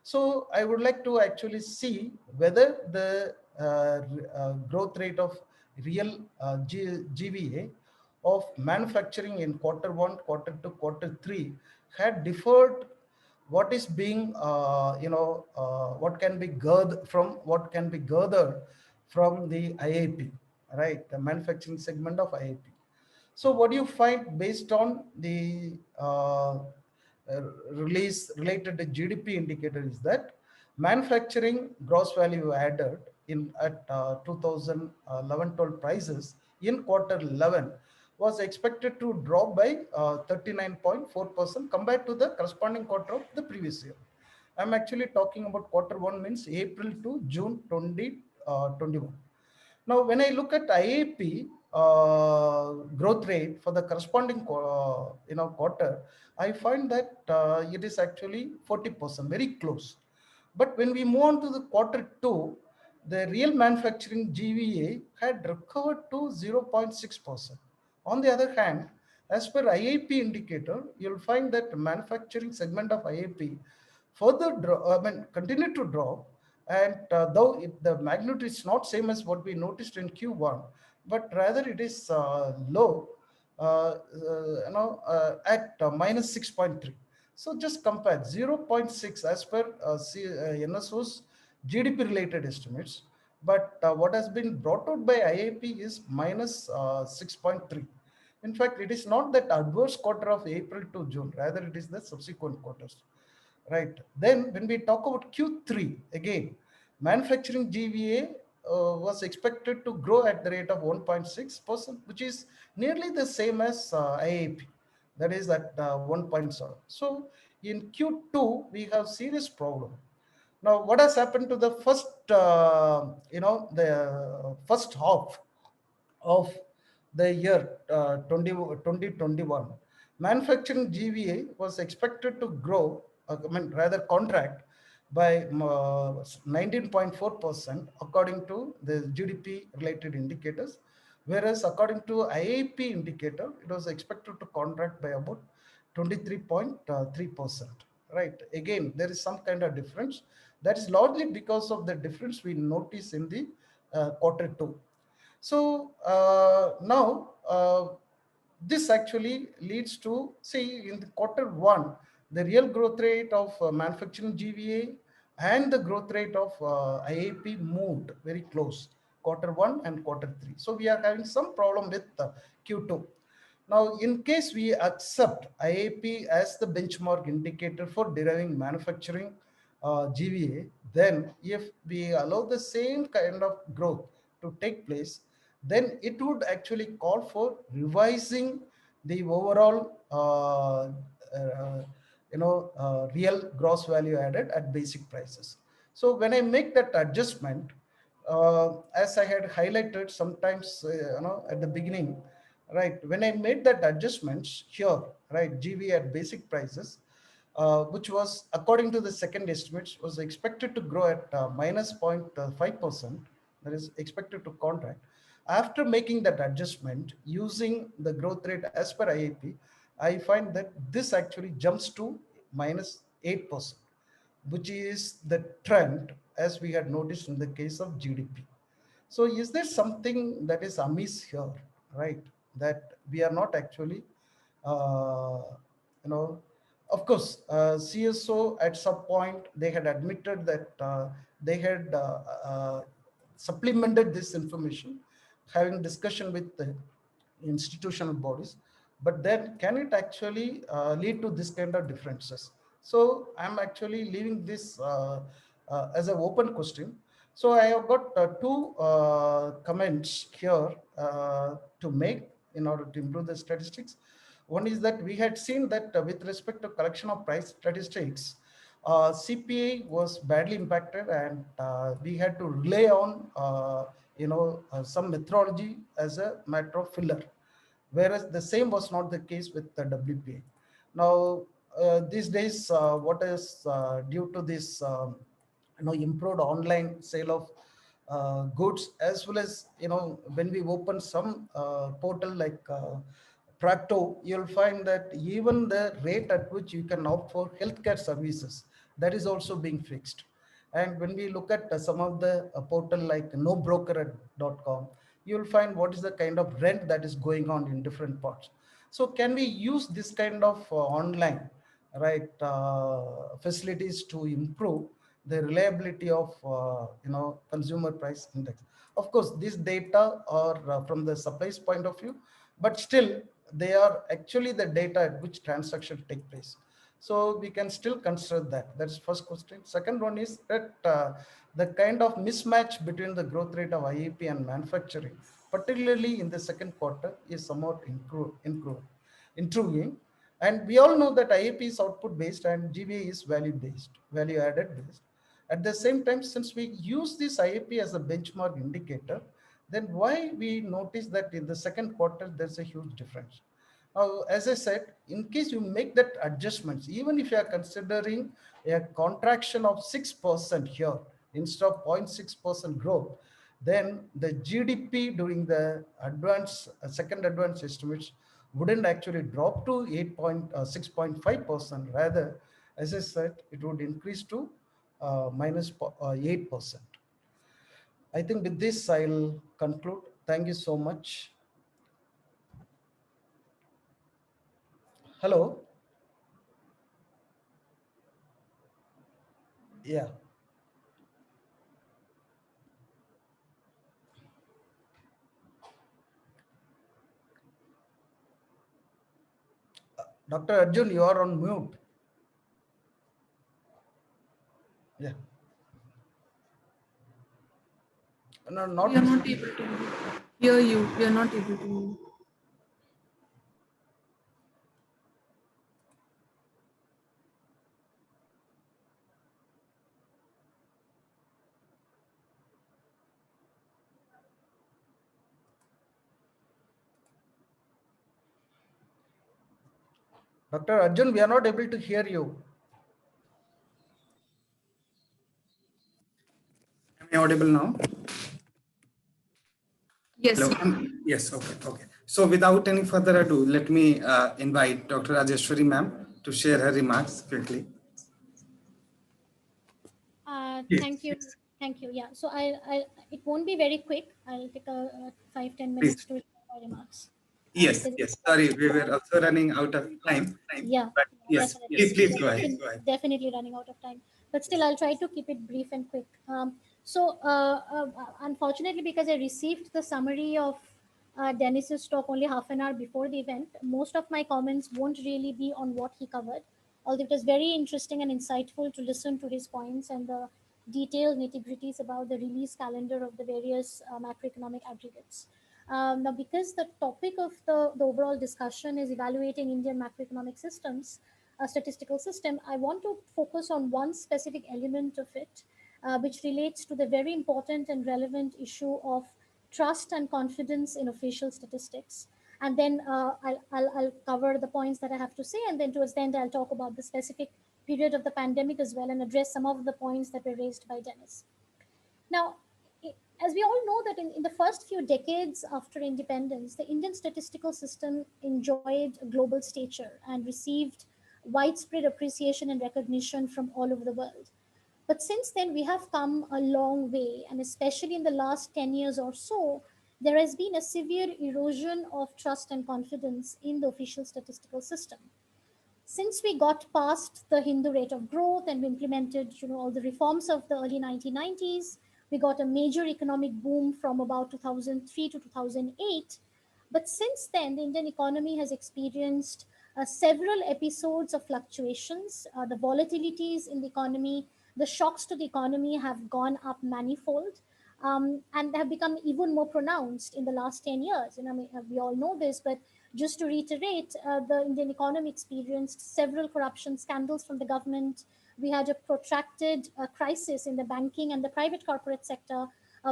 So I would like to actually see whether the growth rate of real GVA of manufacturing in Q1, Q2, Q3 had differed. What is being, what can be gathered from the IAP, right? The manufacturing segment of IAP. So what do you find based on the release related to GDP indicator is that manufacturing gross value added in at 2011-12 prices in Q11 was expected to drop by 39.4% compared to the corresponding quarter of the previous year. I'm actually talking about Q1, means April to June 2021. Now, when I look at IAP growth rate for the corresponding quarter, I find that it is actually 40%, very close. But when we move on to the Q2, the real manufacturing GVA had recovered to 0.6%. On the other hand, as per IAP indicator, you'll find that the manufacturing segment of IAP further continue to drop, and though the magnitude is not same as what we noticed in Q1, but rather it is low, at minus 6.3. So just compare 0.6 as per NSO's GDP related estimates, but what has been brought out by IAP is minus 6.3. In fact, it is not that adverse quarter of April to June, rather it is the subsequent quarters. Right. Then when we talk about Q3, again, manufacturing GVA was expected to grow at the rate of 1.6%, which is nearly the same as IAP. That is at 1.7. So in Q2, we have serious problem. Now, what has happened to the first, the first half of the year 2021? Manufacturing GVA was expected to grow, rather contract by 19.4% according to the GDP related indicators, whereas according to IAP indicator, it was expected to contract by about 23.3%. Right. Again, there is some kind of difference. That is largely because of the difference we notice in the Q2. So now this actually leads to, see, in the Q1, the real growth rate of manufacturing GVA and the growth rate of IAP moved very close, Q1 and Q3. So we are having some problem with Q2. Now, in case we accept IAP as the benchmark indicator for deriving manufacturing GVA, then if we allow the same kind of growth to take place, then it would actually call for revising the overall real gross value added at basic prices. So when I make that adjustment, as I had highlighted sometimes, at the beginning, right, when I made that adjustments here, right, GV at basic prices, which was according to the second estimates was expected to grow at minus 0.5%, that is expected to contract. After making that adjustment using the growth rate as per IAP, I find that this actually jumps to minus 8%, which is the trend as we had noticed in the case of GDP. So is there something that is amiss here, right? That we are not actually, of course, CSO at some point, they had admitted that they had supplemented this information, having discussion with the institutional bodies, but then can it actually lead to this kind of differences? So I'm actually leaving this as an open question. So I have got two comments here to make in order to improve the statistics. One is that we had seen that with respect to collection of price statistics, CPI was badly impacted, and we had to rely on some methodology as a matter of filler, whereas the same was not the case with the WPI. Now, these days, what is due to this improved online sale of goods, as well as when we open some portal like Practo, you'll find that even the rate at which you can opt for healthcare services, that is also being fixed. And when we look at some of the portal like nobroker.com, you'll find what is the kind of rent that is going on in different parts. So can we use this kind of online facilities to improve the reliability of consumer price index? Of course, these data are from the supplies point of view, but still they are actually the data at which transaction take place. So we can still consider that. That's first question. Second one is that the kind of mismatch between the growth rate of IEP and manufacturing, particularly in the second quarter, is somewhat intriguing. And we all know that IEP is output based and GVA is value based, value added based. At the same time, since we use this IEP as a benchmark indicator, then why we notice that in the second quarter, there's a huge difference. Now, as I said, in case you make that adjustments, even if you are considering a contraction of 6% here instead of 0.6% growth, then the GDP during the second advanced estimates wouldn't actually drop to 6.5%. Rather, as I said, it would increase to minus 8%. I think with this, I'll conclude. Thank you so much. Hello. Yeah. Dr. Arjun, you are on mute. Yeah. No, not. We are not able to hear you. We are not able to. Dr. Arjun, we are not able to hear you. Am I audible now? Yes. Hello? Yes, okay. So without any further ado, let me invite Dr. Rajeshwari ma'am to share her remarks quickly. Thank you. Yeah. So it won't be very quick. I'll take a 5-10 minutes to share my remarks. Yes. Sorry, we were also running out of time. Yeah. But yes, please go ahead. Definitely running out of time. But still, I'll try to keep it brief and quick. Unfortunately, because I received the summary of Dennis's talk only half an hour before the event, most of my comments won't really be on what he covered. Although it was very interesting and insightful to listen to his points and the detailed nitty-gritties about the release calendar of the various macroeconomic aggregates. Now, because the topic of the overall discussion is evaluating Indian macroeconomic systems, a statistical system, I want to focus on one specific element of it, which relates to the very important and relevant issue of trust and confidence in official statistics. And then I'll cover the points that I have to say, and then towards the end, I'll talk about the specific period of the pandemic as well and address some of the points that were raised by Dennis. Now, as we all know that in the first few decades after independence, the Indian statistical system enjoyed a global stature and received widespread appreciation and recognition from all over the world. But since then, we have come a long way, and especially in the last 10 years or so, there has been a severe erosion of trust and confidence in the official statistical system. Since we got past the Hindu rate of growth and we implemented, all the reforms of the early 1990s, we got a major economic boom from about 2003 to 2008. But since then, the Indian economy has experienced several episodes of fluctuations. The volatilities in the economy the shocks to the economy have gone up manifold. And have become even more pronounced in the last 10 years. I mean, we all know this, but just to reiterate, the Indian economy experienced several corruption scandals from the government. We had a protracted crisis in the banking and the private corporate sector.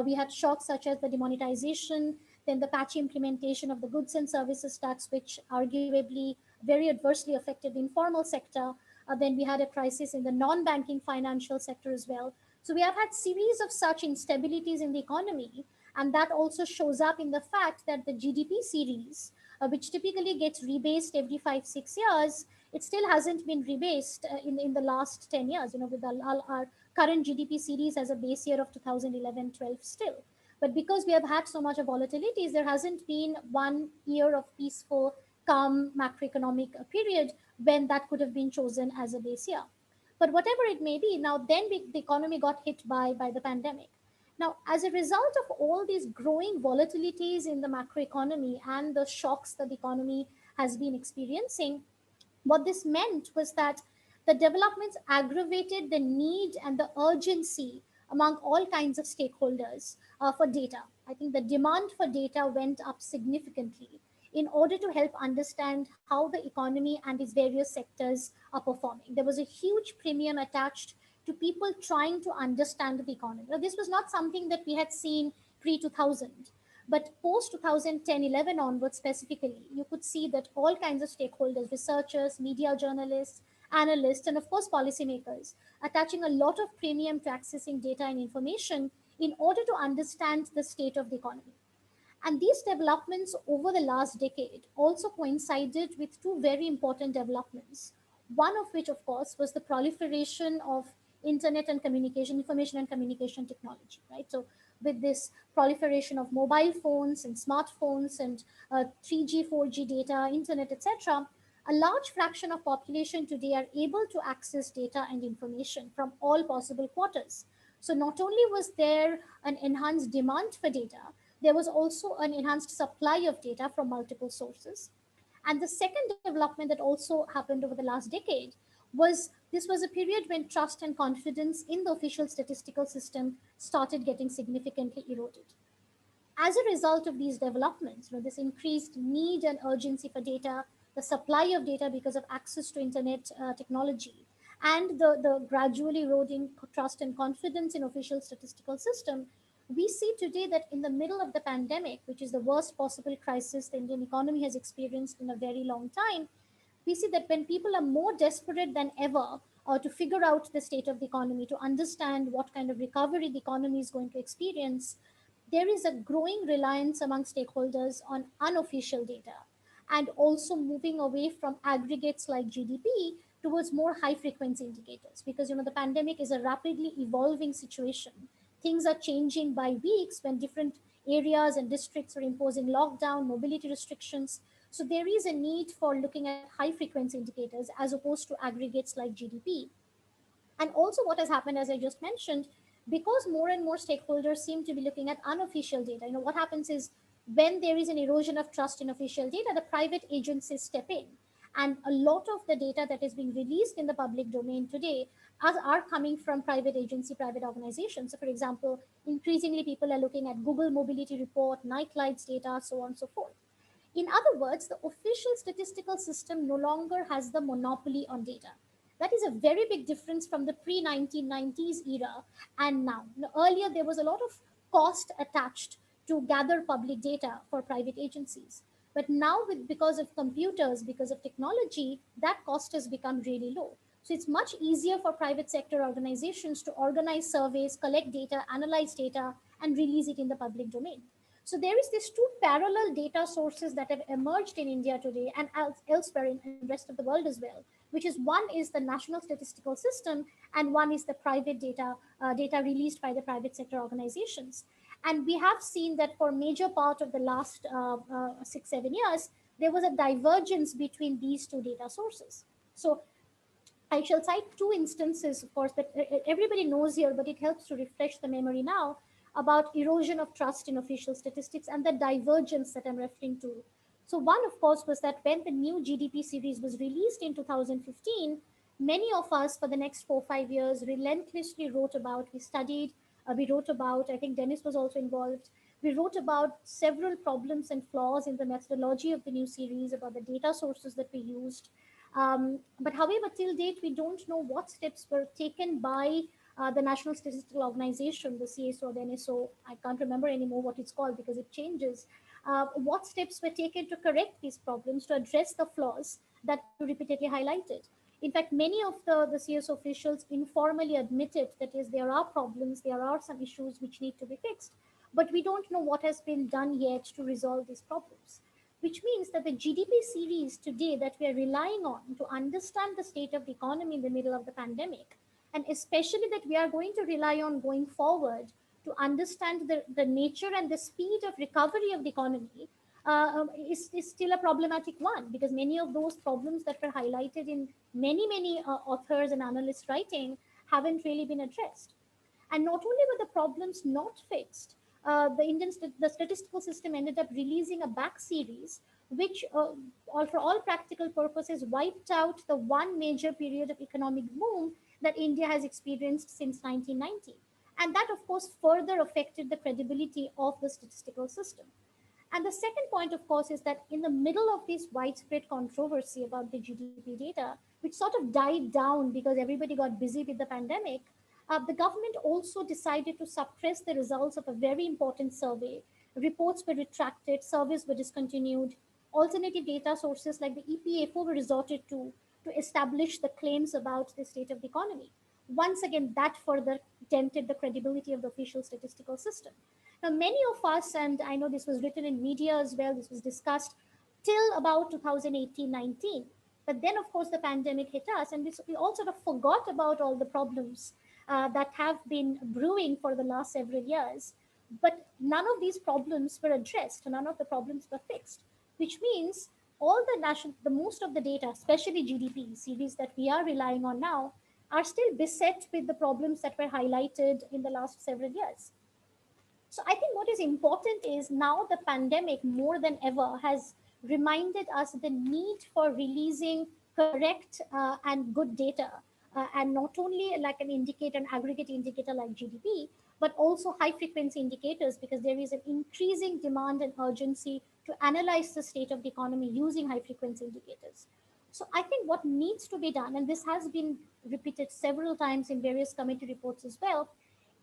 We had shocks such as the demonetization, then the patchy implementation of the goods and services tax, which arguably very adversely affected the informal sector. Then we had a crisis in the non-banking financial sector as well. So we have had series of such instabilities in the economy, and that also shows up in the fact that the GDP series, which typically gets rebased every 5-6 years, it still hasn't been rebased in the last 10 years. With our current GDP series as a base year of 2011-12 still. But because we have had so much of volatilities, there hasn't been 1 year of peaceful, calm macroeconomic period when that could have been chosen as a base year. But whatever it may be, now then the economy got hit by the pandemic. Now, as a result of all these growing volatilities in the macroeconomy and the shocks that the economy has been experiencing, what this meant was that the developments aggravated the need and the urgency among all kinds of stakeholders for data. I think the demand for data went up significantly in order to help understand how the economy and its various sectors are performing. There was a huge premium attached to people trying to understand the economy. Now, this was not something that we had seen pre 2000, but post 2010-11 onwards specifically, you could see that all kinds of stakeholders, researchers, media journalists, analysts, and of course policymakers, attaching a lot of premium to accessing data and information in order to understand the state of the economy. And these developments over the last decade also coincided with two very important developments. One of which, of course, was the proliferation of internet and communication, information and communication technology, right? So, with this proliferation of mobile phones and smartphones and 3G, 4G data, internet, etc., a large fraction of population today are able to access data and information from all possible quarters. So not only was there an enhanced demand for data, there was also an enhanced supply of data from multiple sources. And the second development that also happened over the last decade was this was a period when trust and confidence in the official statistical system started getting significantly eroded. As a result of these developments, this increased need and urgency for data, the supply of data because of access to internet technology, and the gradually eroding trust and confidence in official statistical system, we see today that in the middle of the pandemic, which is the worst possible crisis the Indian economy has experienced in a very long time, we see that when people are more desperate than ever to figure out the state of the economy, to understand what kind of recovery the economy is going to experience, there is a growing reliance among stakeholders on unofficial data and also moving away from aggregates like GDP towards more high frequency indicators, because the pandemic is a rapidly evolving situation. Things are changing by weeks when different areas and districts are imposing lockdown, mobility restrictions. So there is a need for looking at high frequency indicators as opposed to aggregates like GDP. And also, what has happened, as I just mentioned, because more and more stakeholders seem to be looking at unofficial data, what happens is when there is an erosion of trust in official data, the private agencies step in. And a lot of the data that is being released in the public domain today are coming from private agency, private organizations. So, for example, increasingly people are looking at Google Mobility Report, Nightlights data, so on and so forth. In other words, the official statistical system no longer has the monopoly on data. That is a very big difference from the pre 1990s era and now. Earlier, there was a lot of cost attached to gather public data for private agencies. But now, because of computers, because of technology, that cost has become really low. So it's much easier for private sector organizations to organize surveys, collect data, analyze data, and release it in the public domain. So there is these two parallel data sources that have emerged in India today and elsewhere in the rest of the world as well, which is one is the national statistical system and one is the private data released by the private sector organizations. And we have seen that for major part of the last 6-7 years, there was a divergence between these two data sources. So I shall cite two instances, of course, that everybody knows here, but it helps to refresh the memory now about erosion of trust in official statistics and the divergence that I'm referring to. So one, of course, was that when the new GDP series was released in 2015, many of us for the next 4 or 5 years relentlessly wrote about, we studied, we wrote about, I think Dennis was also involved. We wrote about several problems and flaws in the methodology of the new series, about the data sources that we used. But however, till date, we don't know what steps were taken by the National Statistical Organization, the CSO or the NSO. I can't remember anymore what it's called because it changes. What steps were taken to correct these problems, to address the flaws that were repeatedly highlighted. In fact, many of the CSO officials informally admitted that yes, there are problems, there are some issues which need to be fixed, but we don't know what has been done yet to resolve these problems. Which means that the GDP series today that we are relying on to understand the state of the economy in the middle of the pandemic, and especially that we are going to rely on going forward to understand the nature and the speed of recovery of the economy, is still a problematic one, because many of those problems that were highlighted in many authors and analysts writing haven't really been addressed. And not only were the problems not fixed, the statistical system ended up releasing a back series, which, for all practical purposes, wiped out the one major period of economic boom that India has experienced since 1990. And that, of course, further affected the credibility of the statistical system. And the second point, of course, is that in the middle of this widespread controversy about the GDP data, which sort of died down because everybody got busy with the pandemic, the government also decided to suppress the results of a very important survey. Reports were retracted, surveys were discontinued, alternative data sources like the EPFO were resorted to establish the claims about the state of the economy. Once again, that further dented the credibility of the official statistical system. Now, many of us, and I know this was written in media as well, this was discussed till about 2018-19. But then, of course, the pandemic hit us, and we all sort of forgot about all the problems that have been brewing for the last several years. But none of these problems were addressed, none of the problems were fixed, which means the most of the data, especially GDP series that we are relying on now, are still beset with the problems that were highlighted in the last several years. So I think what is important is now the pandemic more than ever has reminded us the need for releasing correct and good data, and not only like an indicator, an aggregate indicator like GDP, but also high frequency indicators, because there is an increasing demand and urgency to analyze the state of the economy using high frequency indicators. So I think what needs to be done, and this has been repeated several times in various committee reports as well,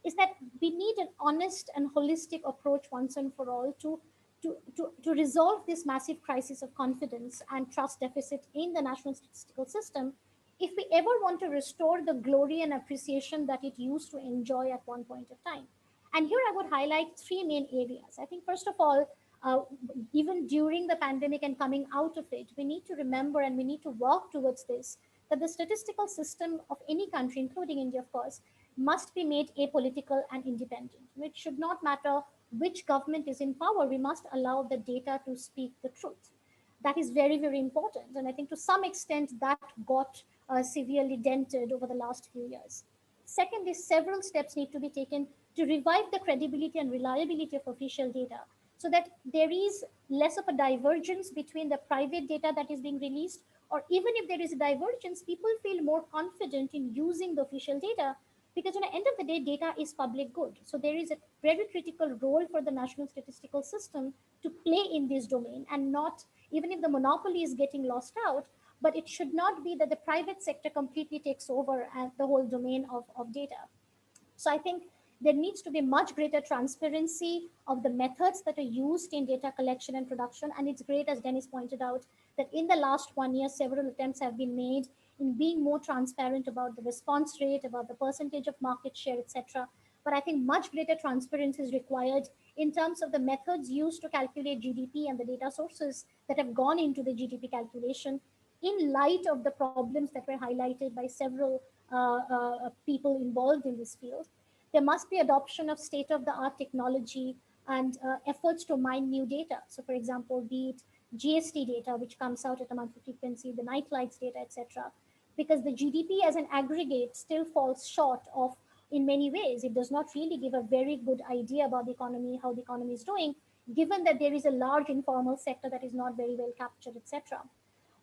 is that we need an honest and holistic approach once and for all to resolve this massive crisis of confidence and trust deficit in the national statistical system, if we ever want to restore the glory and appreciation that it used to enjoy at one point of time. And here I would highlight three main areas. I think, first of all, even during the pandemic and coming out of it, we need to remember and we need to work towards this, that the statistical system of any country, including India, of course, must be made apolitical and independent. It should not matter which government is in power, we must allow the data to speak the truth. That is very important. And I think to some extent that got severely dented over the last few years. Secondly, several steps need to be taken to revive the credibility and reliability of official data, so that there is less of a divergence between the private data that is being released, or even if there is a divergence, people feel more confident in using the official data, because at the end of the day, data is public good. So there is a very critical role for the national statistical system to play in this domain, and not, even if the monopoly is getting lost out, but it should not be that the private sector completely takes over the whole domain of data. So I think there needs to be much greater transparency of the methods that are used in data collection and production. And it's great, as Dennis pointed out, that in the last 1 year, several attempts have been made in being more transparent about the response rate, about the percentage of market share, etc. But I think much greater transparency is required in terms of the methods used to calculate GDP and the data sources that have gone into the GDP calculation, in light of the problems that were highlighted by several people involved in this field. There must be adoption of state-of-the-art technology and efforts to mine new data. So, for example, be it GST data, which comes out at a monthly frequency, the night lights data, etc. Because the GDP as an aggregate still falls short of, in many ways, it does not really give a very good idea about the economy, how the economy is doing, given that there is a large informal sector that is not very well captured, etc.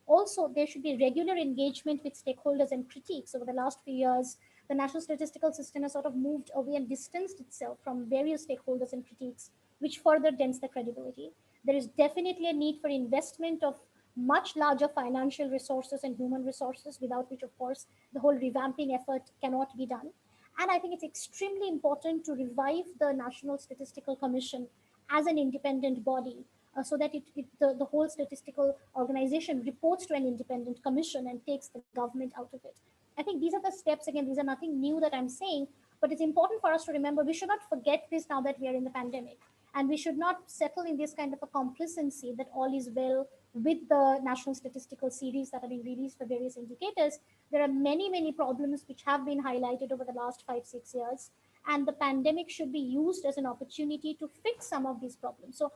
Also, there should be regular engagement with stakeholders and critiques. Over the last few years, the national statistical system has sort of moved away and distanced itself from various stakeholders and critiques, which further dents the credibility. There is definitely a need for investment of much larger financial resources and human resources, without which, of course, the whole revamping effort cannot be done. And I think it's extremely important to revive the National Statistical Commission as an independent body, so that the whole statistical organization reports to an independent commission and takes the government out of it. I think these are the steps. Again, these are nothing new that I'm saying, but it's important for us to remember we should not forget this now that we are in the pandemic. And we should not settle in this kind of a complacency that all is well with the national statistical series that have been released for various indicators. There are many, many problems which have been highlighted over the last 5, 6 years. And the pandemic should be used as an opportunity to fix some of these problems. So,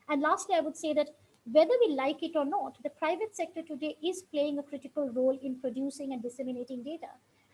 and lastly, I would say that whether we like it or not, the private sector today is playing a critical role in producing and disseminating data.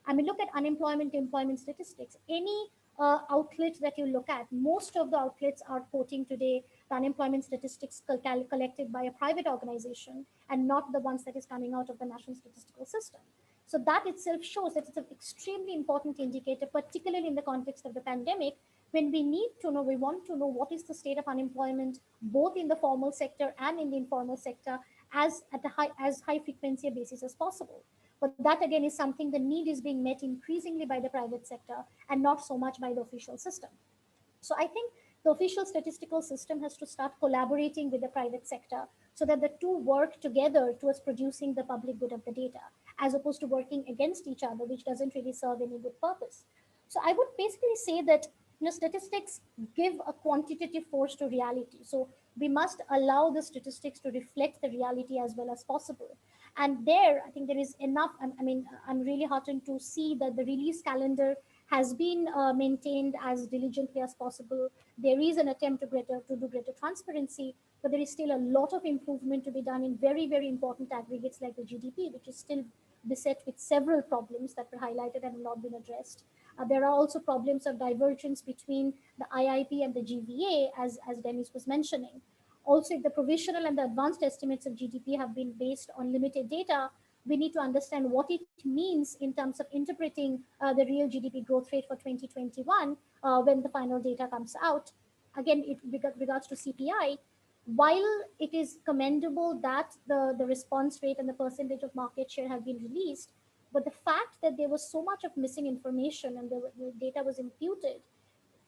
I mean, look at unemployment, employment statistics. Any outlet that you look at, most of the outlets are quoting today the unemployment statistics collected by a private organization and not the ones that is coming out of the national statistical system. So that itself shows that it's an extremely important indicator, particularly in the context of the pandemic, when we need to know, we want to know what is the state of unemployment, both in the formal sector and in the informal sector, as high frequency a basis as possible. But that again is something the need is being met increasingly by the private sector and not so much by the official system. So I think the official statistical system has to start collaborating with the private sector so that the two work together towards producing the public good of the data, as opposed to working against each other, which doesn't really serve any good purpose. So I would basically say that statistics give a quantitative force to reality. So we must allow the statistics to reflect the reality as well as possible. And there, I think there is enough. I mean, I'm really heartened to see that the release calendar has been maintained as diligently as possible. There is an attempt to do greater transparency, but there is still a lot of improvement to be done in very, very important aggregates like the GDP, which is still beset with several problems that were highlighted and have not been addressed. There are also problems of divergence between the IIP and the GVA, as Dennis was mentioning. Also, if the provisional and the advanced estimates of GDP have been based on limited data, we need to understand what it means in terms of interpreting the real GDP growth rate for 2021 when the final data comes out. Again, with regards to CPI, while it is commendable that the response rate and the percentage of market share have been released, but the fact that there was so much of missing information and the data was imputed,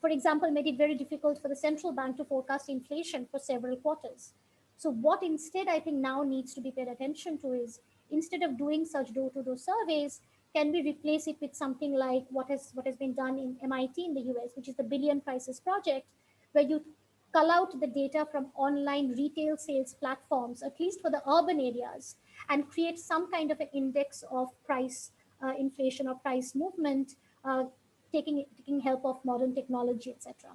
for example, made it very difficult for the central bank to forecast inflation for several quarters. So what instead I think now needs to be paid attention to is, instead of doing such door-to-door surveys, can we replace it with something like what has been done in MIT in the US, which is the Billion Prices Project, where you cull out the data from online retail sales platforms, at least for the urban areas, and create some kind of an index of price inflation or price movement, uh, taking help of modern technology, etc.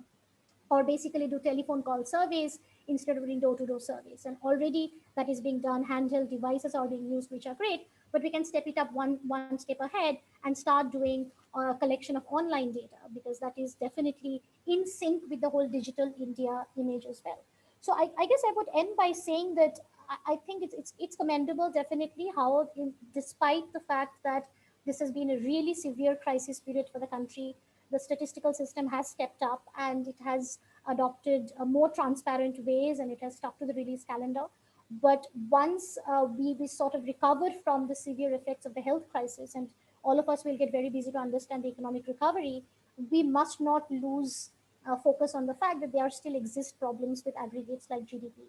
Or basically do telephone call surveys instead of doing door-to-door surveys. And already that is being done. Handheld devices are being used, which are great, but we can step it up one step ahead and start doing a collection of online data, because that is definitely in sync with the whole digital India image as well. So I guess I would end by saying that I think it's commendable, definitely, how despite the fact that this has been a really severe crisis period for the country, the statistical system has stepped up and it has adopted more transparent ways and it has stuck to the release calendar. But once we sort of recover from the severe effects of the health crisis, and all of us will get very busy to understand the economic recovery, we must not lose focus on the fact that there still exist problems with aggregates like GDP.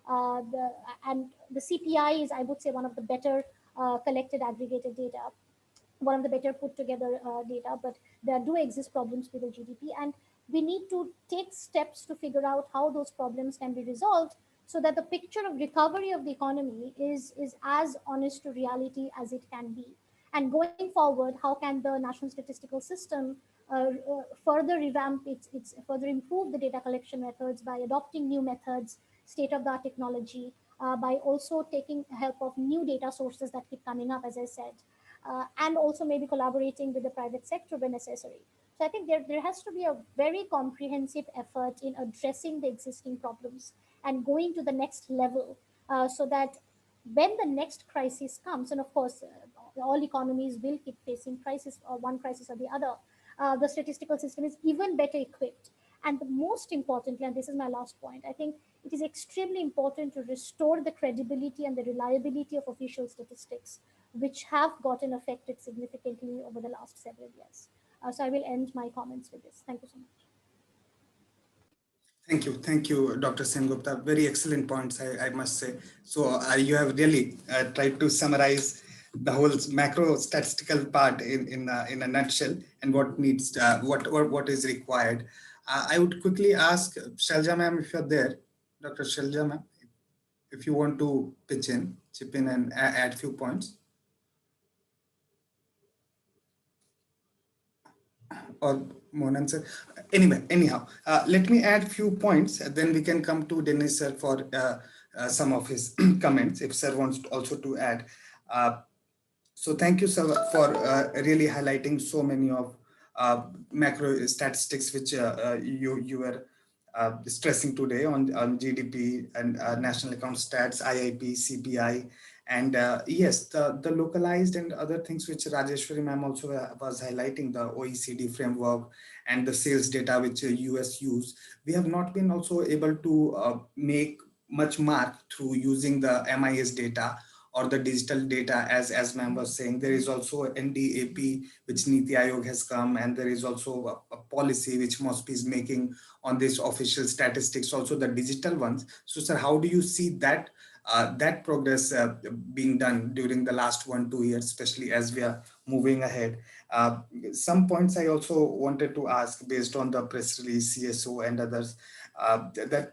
And the CPI is, I would say, one of the better collected aggregated data, one of the better put together data, but there do exist problems with the GDP, and we need to take steps to figure out how those problems can be resolved so that the picture of recovery of the economy is as honest to reality as it can be. And going forward, how can the national statistical system further revamp its further improve the data collection methods by adopting new methods, state of the art technology, by also taking help of new data sources that keep coming up, as I said, and also maybe collaborating with the private sector when necessary. So I think there has to be a very comprehensive effort in addressing the existing problems and going to the next level, so that when the next crisis comes, and of course, all economies will keep facing crisis, or one crisis or the other, the statistical system is even better equipped. And the most importantly, and this is my last point, I think it is extremely important to restore the credibility and the reliability of official statistics, which have gotten affected significantly over the last several years. So I will end my comments with this. Thank you so much. Thank you, Dr. Sengupta. Very excellent points, I must say. So you have really tried to summarize the whole macro statistical part in a nutshell, and what needs what is required. I would quickly ask Shalja ma'am, if you're there, Dr. Shalja ma'am, if you want to chip in and add few points. Or Mohan sir. Anyway, anyhow, let me add few points, then we can come to Dennis sir for some of his comments, if sir wants to also to add. So thank you, sir, for really highlighting so many of macro statistics which you were stressing today on GDP and national account stats, IIP, CPI, and yes, the localized and other things which Rajeshwari ma'am also was highlighting, the OECD framework and the sales data which US use. We have not been also able to make much mark through using the MIS data or the digital data. As ma'am was saying, there is also NDAP which Niti Aayog has come, and there is also a policy which MOSPI is making on this official statistics, also the digital ones. So sir, how do you see that that progress being done during the last 1-2 years, especially as we are moving ahead? Some points I also wanted to ask based on the press release, CSO and others, that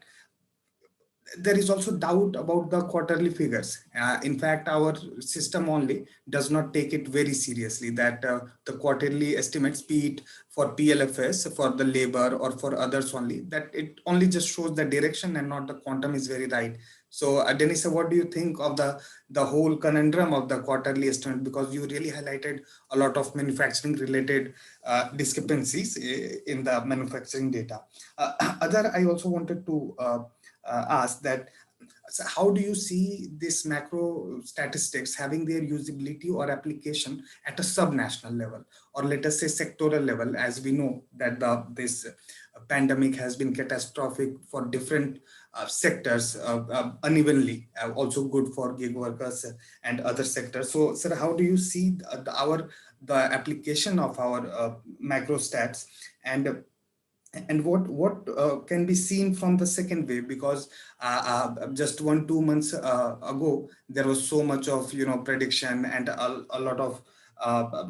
there is also doubt about the quarterly figures. In fact, our system only does not take it very seriously, that the quarterly estimates, be it for PLFS, for the labor or for others only, that it only just shows the direction and not the quantum is very right. So Dennis, what do you think of the whole conundrum of the quarterly estimate? Because you really highlighted a lot of manufacturing related discrepancies in the manufacturing data. Other, I also wanted to ask that, so how do you see this macro statistics having their usability or application at a subnational level, or let us say sectoral level, as we know that this pandemic has been catastrophic for different sectors unevenly, also good for gig workers and other sectors. So sir, how do you see the application of our macro stats, and what can be seen from the second wave? Because just 1-2 months ago, there was so much of prediction, and a lot of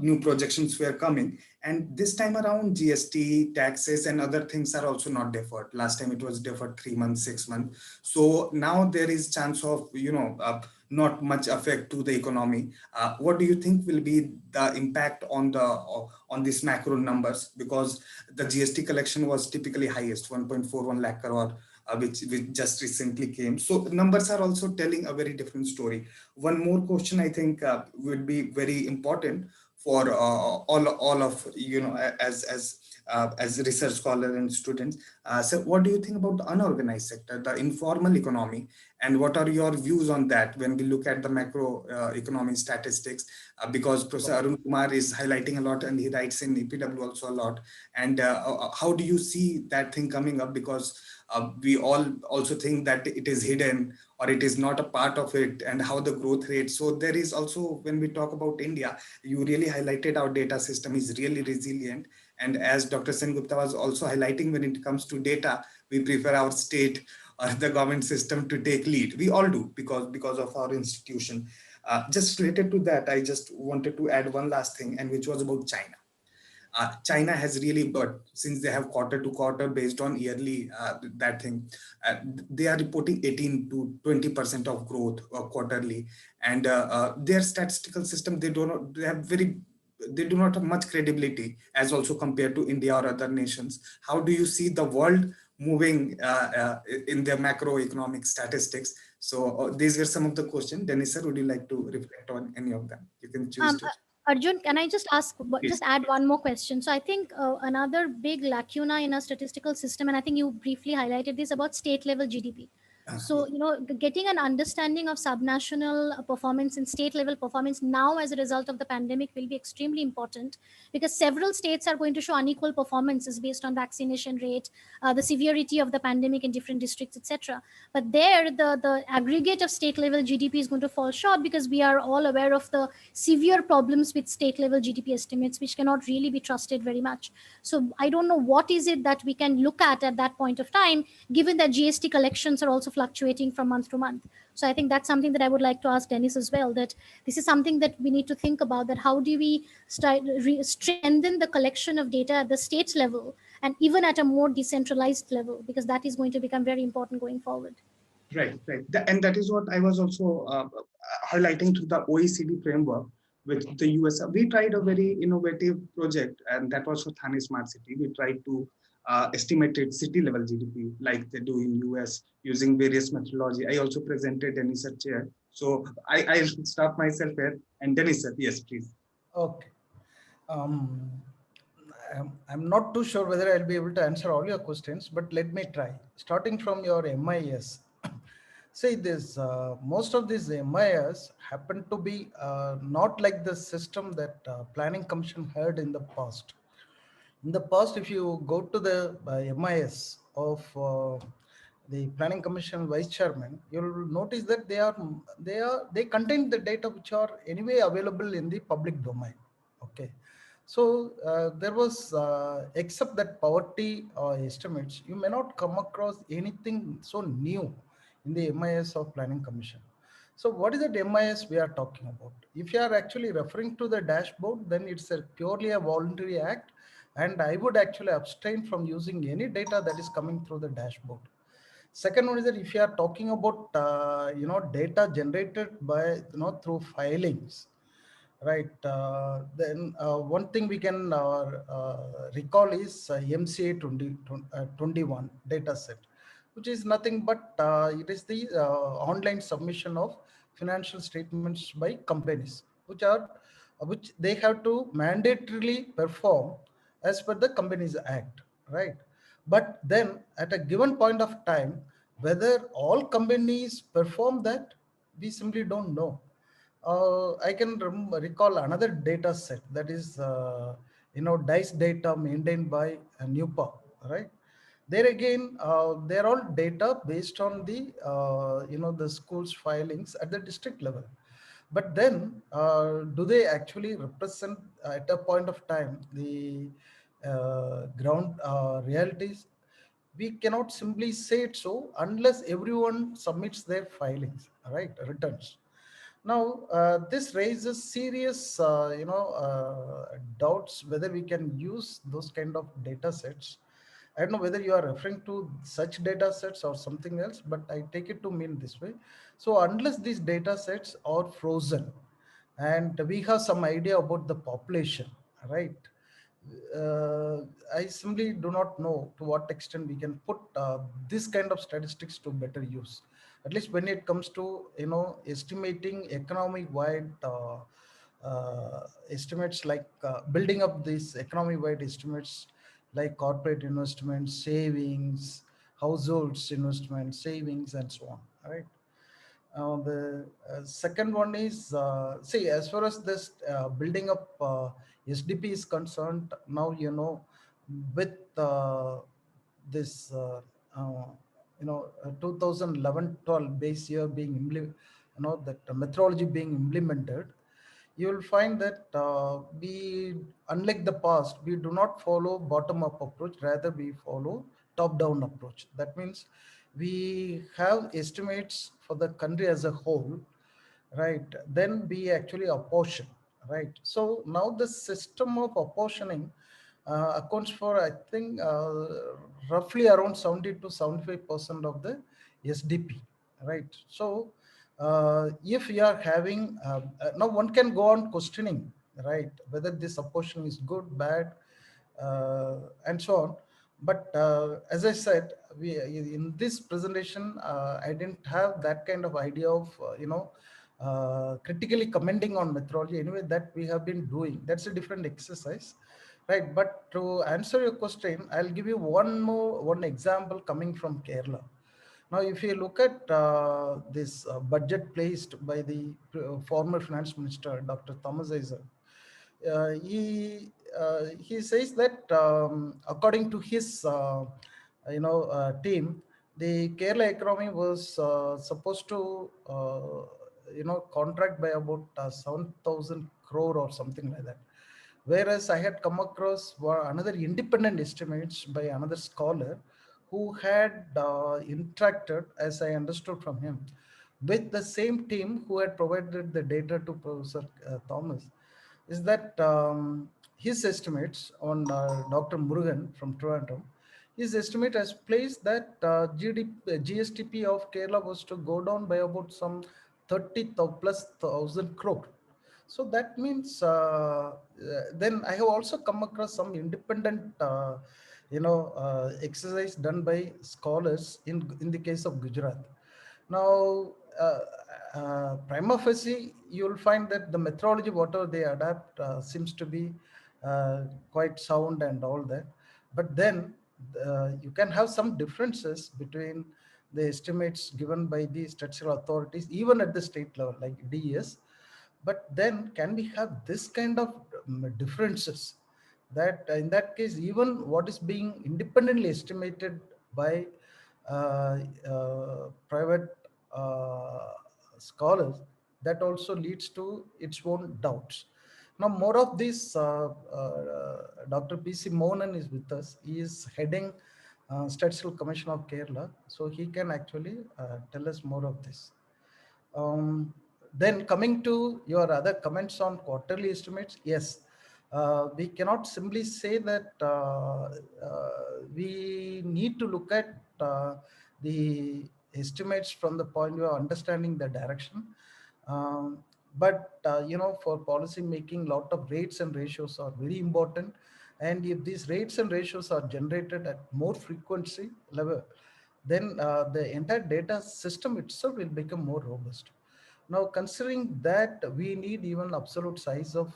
new projections were coming, and this time around GST, taxes and other things are also not deferred. Last time it was deferred 3 months, 6 months. So now there is chance of not much effect to the economy. What do you think will be the impact on these macro numbers? Because the GST collection was typically highest, 1.41 lakh crore, which just recently came. So numbers are also telling a very different story. One more question I think would be very important for all of as research scholars and students. So what do you think about the unorganized sector, the informal economy, and what are your views on that when we look at the macro economic statistics? Because Professor Arun Kumar is highlighting a lot, and he writes in EPW also a lot. And how do you see that thing coming up? Because we all also think that it is hidden or it is not a part of it, and how the growth rate. So there is also, when we talk about India, you really highlighted our data system is really resilient. And as Dr. Sengupta was also highlighting, when it comes to data, we prefer our state or the government system to take lead. We all do, because of our institution. Just related to that, I just wanted to add one last thing, and which was about China. China has really, but since they have quarter to quarter based on yearly that thing, they are reporting 18 to 20% of growth quarterly, and their statistical system, they do not have much credibility as also compared to India or other nations. How do you see the world moving in their macroeconomic statistics? So these were some of the questions. Dennis sir, would you like to reflect on any of them? You can choose to. Arjun, can I just Please. just add one more question? So I think another big lacuna in our statistical system, and I think you briefly highlighted this, about state level GDP. So, getting an understanding of subnational performance and state level performance now as a result of the pandemic will be extremely important, because several states are going to show unequal performances based on vaccination rate, the severity of the pandemic in different districts, etc. But there, the aggregate of state level GDP is going to fall short, because we are all aware of the severe problems with state level GDP estimates, which cannot really be trusted very much. So I don't know what is it that we can look at that point of time, given that GST collections are also fluctuating from month to month. So I think that's something that I would like to ask Dennis as well, that this is something that we need to think about, that how do we strengthen the collection of data at the state level and even at a more decentralized level, because that is going to become very important going forward. Right, right. And that is what I was also highlighting to the OECD framework with the US. We tried a very innovative project, and that was for Thane Smart City. We tried to estimate city level GDP like they do in US using various methodology. I also presented Dennis sir chair. So I stop myself here. And Dennis sir, yes, please. Okay. I'm not too sure whether I'll be able to answer all your questions, but let me try. Starting from your MIS, see this, most of these MIS happen to be not like the system that Planning Commission had in the past. In the past, if you go to the MIS of the Planning Commission Vice Chairman, you'll notice that they contain the data which are anyway available in the public domain. Okay, so there was except that poverty estimates, you may not come across anything so new in the MIS of Planning Commission. So what is that MIS we are talking about? If you are actually referring to the dashboard, then it's purely a voluntary act, and I would actually abstain from using any data that is coming through the dashboard. Second one is that if you are talking about data generated by through filings, right? Then one thing we can recall is MCA 21 data set, which is nothing but it is the online submission of financial statements by companies, which they have to mandatorily perform as per the Companies Act, right? But then at a given point of time, whether all companies perform that, we simply don't know. I can recall another data set, that is, DICE data maintained by NUPA, right? There again, they're all data based on the, the school's filings at the district level. But then, do they actually represent at a point of time the ground realities? We cannot simply say it so unless everyone submits their filings, right, returns. Now, this raises serious, doubts whether we can use those kind of data sets. I don't know whether you are referring to such data sets or something else, but I take it to mean this way. So unless these data sets are frozen and we have some idea about the population, right? I simply do not know to what extent we can put this kind of statistics to better use. At least when it comes to estimating economic-wide estimates, like building up these economic-wide estimates, like corporate investments, savings, households investment, savings, and so on. Right. The second one is, see, as far as this building up SDP is concerned, now, with this, 2011-12 base year being that methodology being implemented, you will find that unlike the past, we do not follow bottom-up approach, rather we follow top-down approach. That means we have estimates for the country as a whole, right? Then we actually apportion, right? So now the system of apportioning accounts for, I think, roughly around 70 to 75% of the SDP, right? So if you are having, now one can go on questioning, right, whether this apportioning is good, bad, and so on. But as I said, we in this presentation, I didn't have that kind of idea of, critically commenting on methodology. Anyway, that we have been doing. That's a different exercise, right? But to answer your question, I'll give you one example coming from Kerala. Now, if you look at this budget placed by the former finance minister, Dr. Thomas Isaac, he says that according to his team, the Kerala economy was supposed to contract by about 7,000 crore or something like that. Whereas I had come across another independent estimates by another scholar who had interacted, as I understood from him, with the same team who had provided the data to Professor Thomas, is that his estimates on Dr. Murugan from Toronto, his estimate has placed that GSTP of Kerala was to go down by about some 30 plus thousand crore. So that means then I have also come across some independent exercise done by scholars in the case of Gujarat. Now, prima facie, you'll find that the methodology, whatever they adapt, seems to be quite sound and all that. But then you can have some differences between the estimates given by the statistical authorities, even at the state level, like DES. But then, can we have this kind of differences? That in that case, even what is being independently estimated by private scholars, that also leads to its own doubts. Now, more of this, Dr. P.C. Mohan is with us. He is heading Statistical Commission of Kerala, so he can actually tell us more of this. Then coming to your other comments on quarterly estimates, yes, we cannot simply say that we need to look at the estimates from the point of understanding the direction. But for policy making, lot of rates and ratios are very important. And if these rates and ratios are generated at more frequency level, then the entire data system itself will become more robust. Now, considering that we need even absolute size of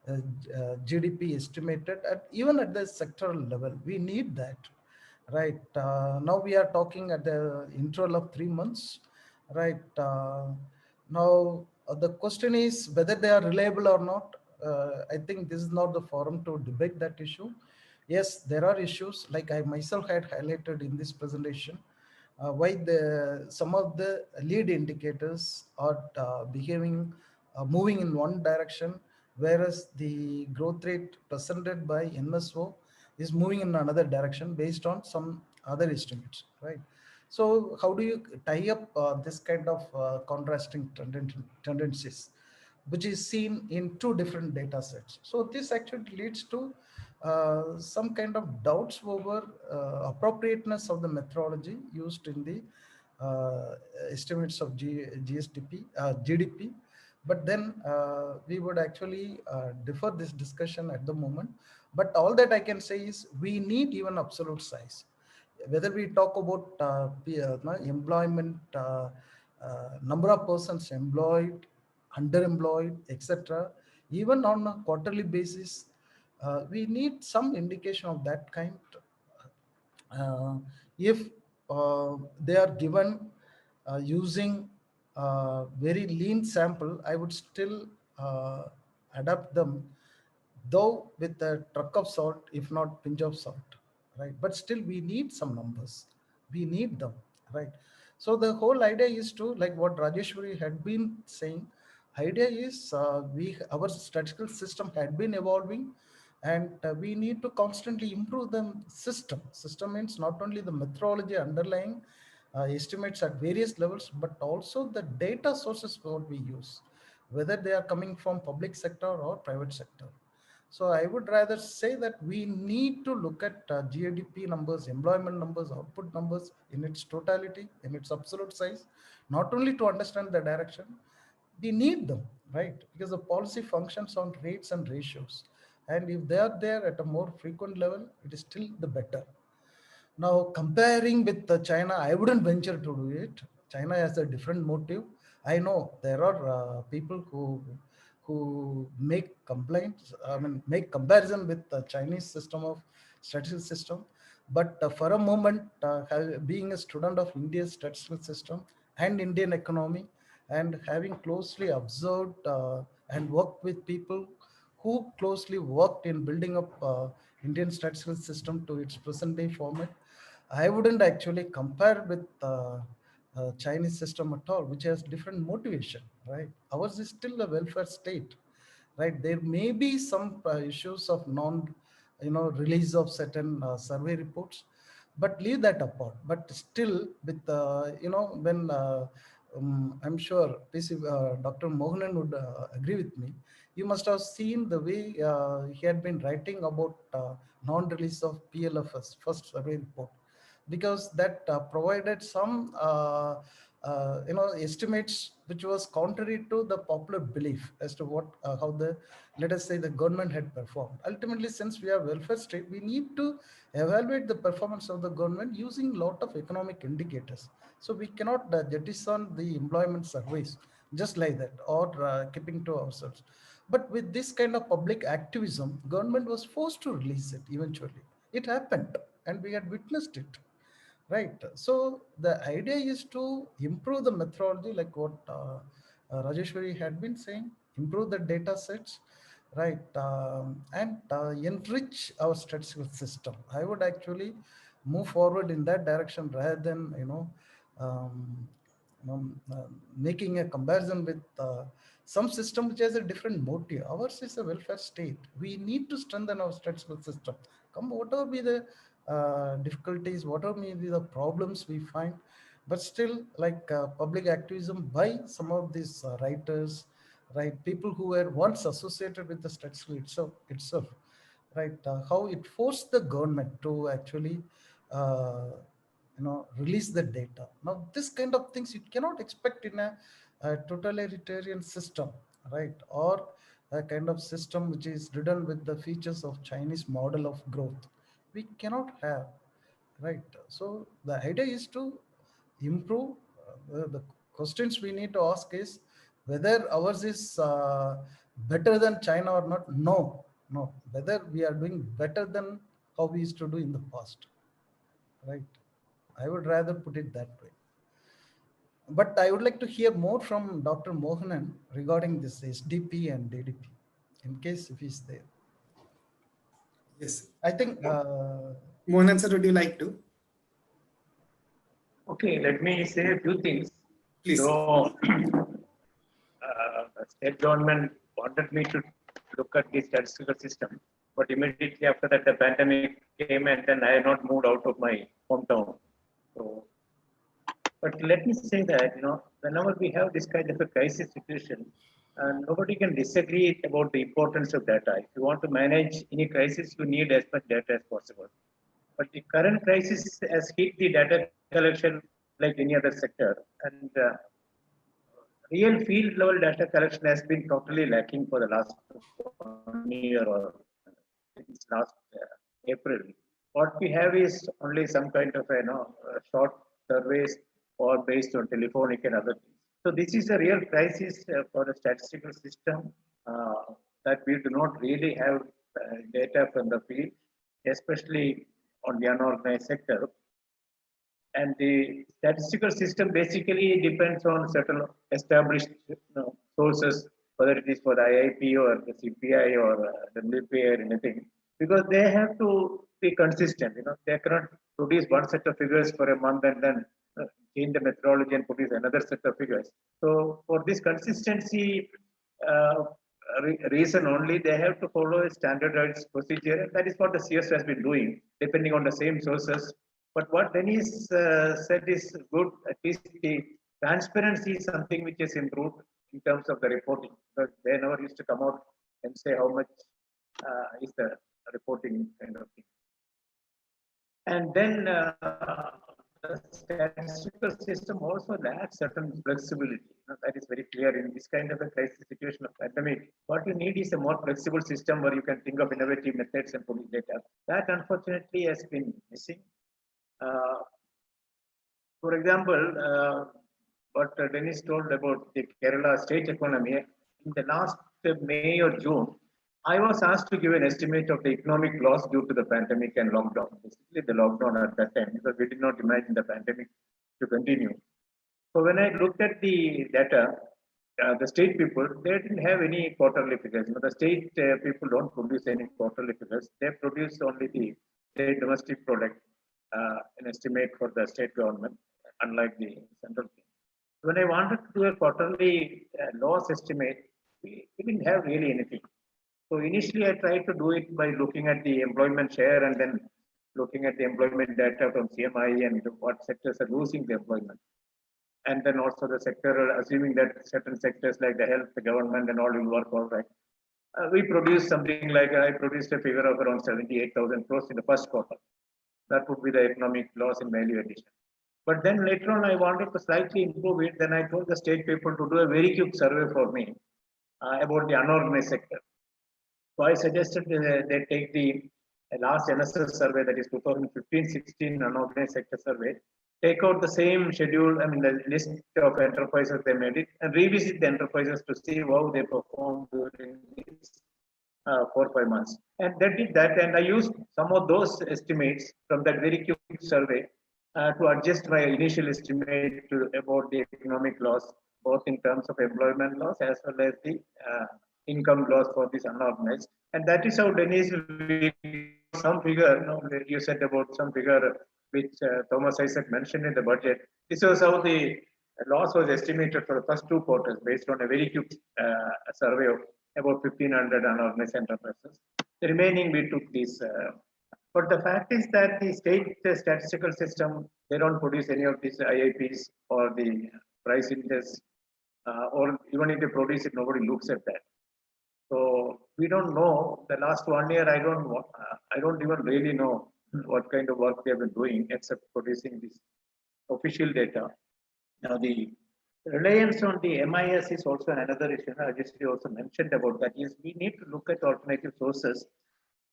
GDP estimated at even at the sectoral level, we need that, right? Now we are talking at the interval of 3 months, right? Now the question is whether they are reliable or not. I think this is not the forum to debate that issue. Yes, there are issues like I myself had highlighted in this presentation. Why some of the lead indicators are moving in one direction, whereas the growth rate presented by NSO is moving in another direction based on some other estimates, right? So how do you tie up this kind of contrasting tendencies, which is seen in two different data sets? So this actually leads to some kind of doubts over appropriateness of the methodology used in the estimates of GDP. But then we would actually defer this discussion at the moment. But all that I can say is we need even absolute size. Whether we talk about employment, number of persons employed, underemployed, etc., even on a quarterly basis, we need some indication of that kind. If they are given using very lean sample, I would still adapt them, though with a truck of salt, if not pinch of salt, right? But still we need some numbers. We need them, right? So the whole idea is to, like what Rajeshwari had been saying, idea is our statistical system had been evolving, and we need to constantly improve the system. System means not only the methodology underlying estimates at various levels, but also the data sources what we use, whether they are coming from public sector or private sector. So I would rather say that we need to look at GDP numbers, employment numbers, output numbers in its totality, in its absolute size, not only to understand the direction, we need them, right? Because the policy functions on rates and ratios. And if they are there at a more frequent level, it is still the better. Now, comparing with China, I wouldn't venture to do it. China has a different motive. I know there are people who make complaints, make comparison with the Chinese system of statistical system. But for a moment, being a student of India's statistical system and Indian economy, and having closely observed and worked with people who closely worked in building up Indian statistical system to its present day format, I wouldn't actually compare with Chinese system at all, which has different motivation, right? Ours is still a welfare state, right? There may be some issues of release of certain survey reports, but leave that apart. But still, with when I'm sure Dr. Mohanan would agree with me. You must have seen the way he had been writing about non-release of PLFS, first survey report, because that provided some estimates which was contrary to the popular belief as to what how the, let us say, the government had performed. Ultimately, since we are welfare state, we need to evaluate the performance of the government using lot of economic indicators. So we cannot jettison the employment surveys just like that, or keeping to ourselves. But with this kind of public activism, government was forced to release it eventually. It happened, and we had witnessed it. Right. So the idea is to improve the methodology, like what Rajeshwari had been saying, improve the data sets, right, and enrich our statistical system. I would actually move forward in that direction rather than, um, making a comparison with some system which has a different motive. Ours is a welfare state. We need to strengthen our statistical system. Come, whatever be the difficulties, whatever may be the problems we find, but still, like public activism by some of these writers, right, people who were once associated with the statistical itself, right, how it forced the government to actually release the data. Now this kind of things you cannot expect in a totalitarian system, right, or a kind of system which is ridden with the features of Chinese model of growth. We cannot have, right? So the idea is to improve. The questions we need to ask is whether ours is better than China or not. No, whether we are doing better than how we used to do in the past, right? I would rather put it that way. But I would like to hear more from Dr. Mohanan regarding this SDP and DDP, in case if he's there. Yes. I think. Mohanan sir, would you like to? Okay, let me say a few things. Please. So, state government wanted me to look at the statistical system, but immediately after that, the pandemic came, and then I had not moved out of my hometown. So, but let me say that, whenever we have this kind of a crisis situation, nobody can disagree about the importance of data. If you want to manage any crisis, you need as much data as possible. But the current crisis has hit the data collection like any other sector, and real field level data collection has been totally lacking for the last 1 year or since last April. What we have is only some kind of short surveys or based on telephonic and other things. So this is a real crisis for the statistical system, that we do not really have data from the field, especially on the unorganized sector. And the statistical system basically depends on certain established sources, whether it is for the IIP or the CPI or WPI or anything, because they have to be consistent. They cannot produce one set of figures for a month and then change the methodology and produce another set of figures. So for this consistency reason only, they have to follow a standardized procedure, and that is what the CS has been doing, depending on the same sources. But what Dennis said is good. At least the transparency is something which is improved in terms of the reporting, because they never used to come out and say how much is the reporting kind of thing. And then the statistical system also lacks certain flexibility. That is very clear in this kind of a crisis situation of pandemic. What you need is a more flexible system where you can think of innovative methods and putting data. That unfortunately has been missing. For example, what Dennis told about the Kerala state economy, in the last May or June, I was asked to give an estimate of the economic loss due to the pandemic and lockdown. Basically, the lockdown at that time, because we did not imagine the pandemic to continue. So when I looked at the data, the state people, they didn't have any quarterly figures. The state people don't produce any quarterly figures. They produce only the state domestic product, an estimate for the state government, unlike the central thing. When I wanted to do a quarterly loss estimate, we didn't have really anything. So initially, I tried to do it by looking at the employment share and then looking at the employment data from CMI and what sectors are losing the employment. And then also the sector, assuming that certain sectors like the health, the government and all will work all right. We produced something like, I produced a figure of around 78,000 crores in the first quarter. That would be the economic loss in value addition. But then later on, I wanted to slightly improve it. Then I told the state people to do a very quick survey for me about the unorganized sector. So I suggested they take the last NSS survey, that is 2015-16 unorganized sector survey, take out the same schedule, I mean the list of enterprises they made it, and revisit the enterprises to see how they performed during these 4 or 5 months. And they did that, and I used some of those estimates from that very quick survey to adjust my initial estimate to about the economic loss, both in terms of employment loss as well as the income loss for this unorganized. And that is how Dennis, some figure, you said about some figure which Thomas Isaac mentioned in the budget. This was how the loss was estimated for the first 2 quarters based on a very quick survey of about 1,500 unorganized enterprises. The remaining we took this. But the fact is that the state statistical system, they don't produce any of these IIPs or the price index, or even if they produce it, nobody looks at that. So we don't know. The last 1 year, I don't even really know what kind of work they have been doing except producing this official data. Now the reliance on the MIS is also another issue. I just also mentioned about that. Is we need to look at alternative sources,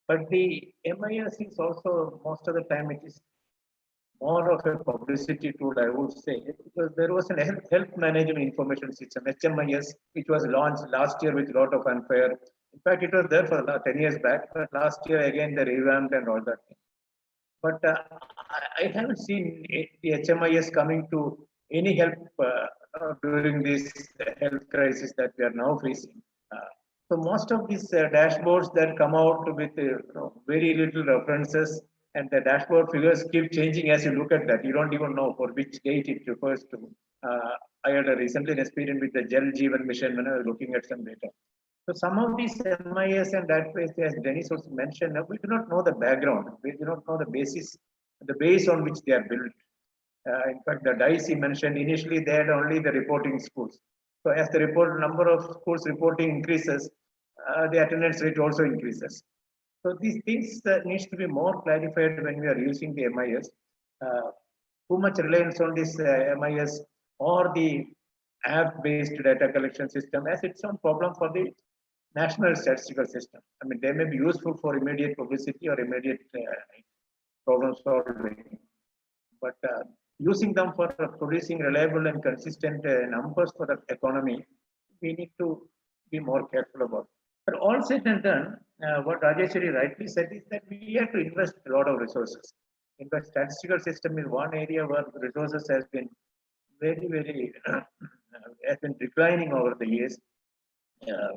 but the MIS is also most of the time it is more of a publicity tool, I would say, because there was a health management information system, HMIS, which was launched last year with a lot of fanfare. In fact, it was there for 10 years back, but last year again they revamped and all that. But I haven't seen the HMIS coming to any help during this health crisis that we are now facing. So most of these dashboards that come out with very little references, and the dashboard figures keep changing as you look at that. You don't even know for which date it refers to. I had a recently an experience with the Jal Jeevan mission when I was looking at some data. So some of these MIS and databases, as Dennis also mentioned, we do not know the background. We do not know the basis, the base on which they are built. In fact, the DICE he mentioned initially they had only the reporting schools. So as the number of schools reporting increases, the attendance rate also increases. So these things needs to be more clarified when we are using the MIS. Too much reliance on this MIS or the app-based data collection system has its own problem for the national statistical system. I mean, they may be useful for immediate publicity or immediate problem solving, but using them for producing reliable and consistent numbers for the economy, we need to be more careful about. But all said and done, what Rajeshwari rightly said is that we have to invest a lot of resources. In fact, statistical system is one area where the resources has been very has been declining over the years.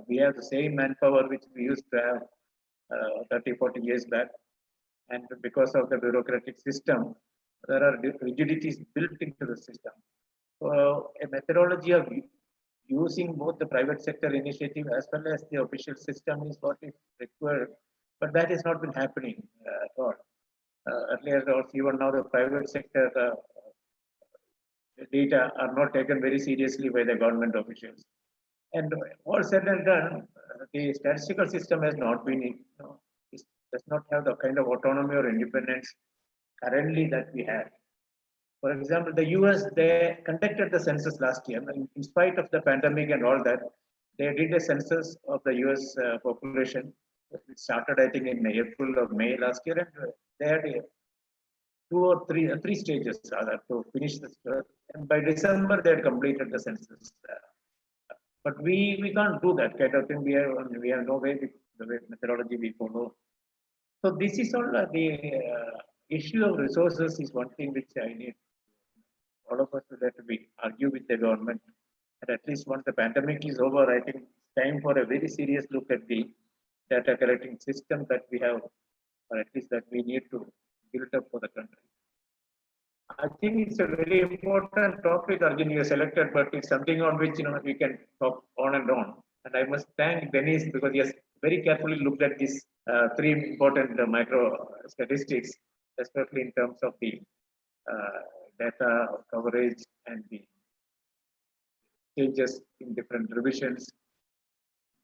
We have the same manpower which we used to have 30-40 years back, and because of the bureaucratic system, there are rigidities built into the system. So a methodology of using both the private sector initiative as well as the official system is what is required, but that has not been happening at all. Earlier, or even now, the private sector data are not taken very seriously by the government officials. And all said and done, the statistical system has not been, does not have the kind of autonomy or independence currently that we have. For example, the US, they conducted the census last year. In spite of the pandemic and all that, they did a census of the US population. It started, I think, in April or May last year, and they had 2 or 3 stages rather to finish this. And by December, they had completed the census. But we can't do that kind of thing. We have no way the way methodology we follow. So this is all the issue of resources is one thing which I need all of us to that we argue with the government. And at least once the pandemic is over, I think it's time for a very serious look at the data collecting system that we have, or at least that we need to build up for the country. I think it's a very important topic, Arjun, you selected, but it's something on which we can talk on and on. And I must thank Dennis because he has very carefully looked at these three important micro statistics, especially in terms of the data coverage and the changes in different revisions.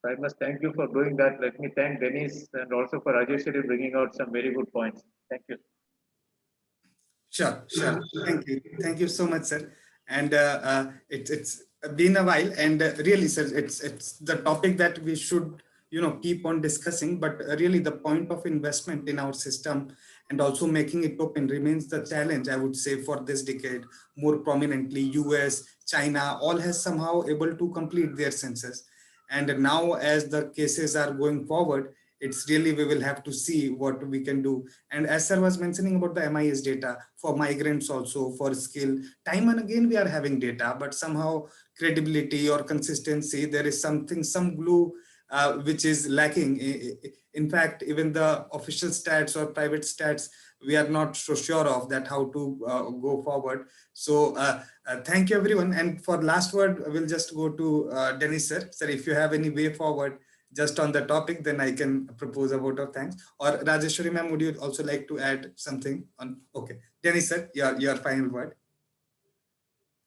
So I must thank you for doing that. Let me thank Dennis and also for Rajeshwari bringing out some very good points. Thank you. Sure. Thank you so much, sir. And it's been a while, and really, sir, it's the topic that we should keep on discussing. But really, the point of investment in our system and also making it open remains the challenge, I would say, for this decade. More prominently, US, China, all has somehow able to complete their census. And now, as the cases are going forward, it's really, we will have to see what we can do. And as sir was mentioning about the MIS data for migrants also, for skill, time and again we are having data, but somehow credibility or consistency, there is some glue which is lacking. In fact, even the official stats or private stats, we are not so sure of that how to go forward. So thank you everyone. And for last word, we'll just go to Dennis sir. Sir, if you have any way forward just on the topic, then I can propose a vote of thanks. Or Rajeshwari ma'am, would you also like to add something on? Okay, Dennis sir, your final word.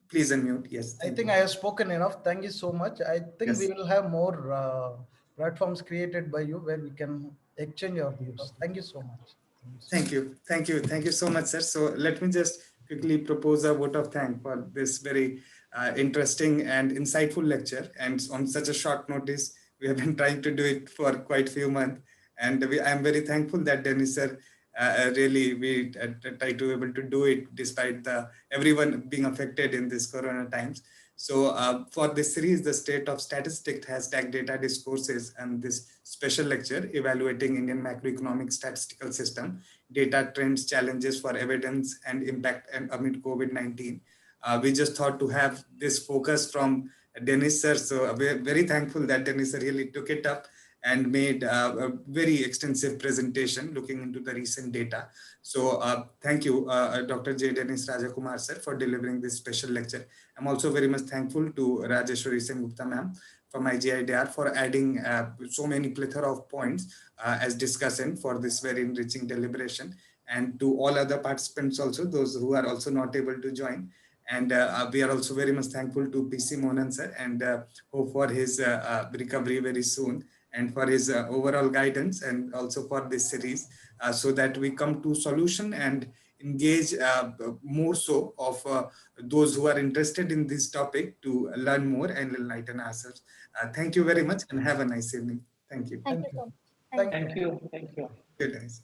Please unmute. Yes. I think I have spoken enough. Thank you so much. I think we will have more platforms created by you where we can exchange our views. Thank you so much. Thank you so much, sir. So let me just quickly propose a vote of thanks for this very interesting and insightful lecture. And on such a short notice, we have been trying to do it for quite a few months. And I'm very thankful that Dennis sir, really we try to able to do it despite everyone being affected in this corona times. So for this series, the State of Statistics #data discourses, and this special lecture evaluating Indian macroeconomic statistical system, data trends, challenges for evidence and impact and amid COVID-19. We just thought to have this focus from Dennis sir. So we're very thankful that Dennis sir really took it up and made a very extensive presentation looking into the recent data. So thank you, Dr. J. Dennis Rajakumar sir, for delivering this special lecture. I'm also very much thankful to Rajeshwari Sengupta ma'am from IGIDR for adding so many plethora of points as discussant for this very enriching deliberation, and to all other participants also, those who are also not able to join. And we are also very much thankful to PC Mohan sir, and hope for his recovery very soon, and for his overall guidance, and also for this series, so that we come to solution and engage more so of those who are interested in this topic to learn more and enlighten ourselves. Thank you very much and have a nice evening. Thank you. Thank you so much. Thank you. Good nice.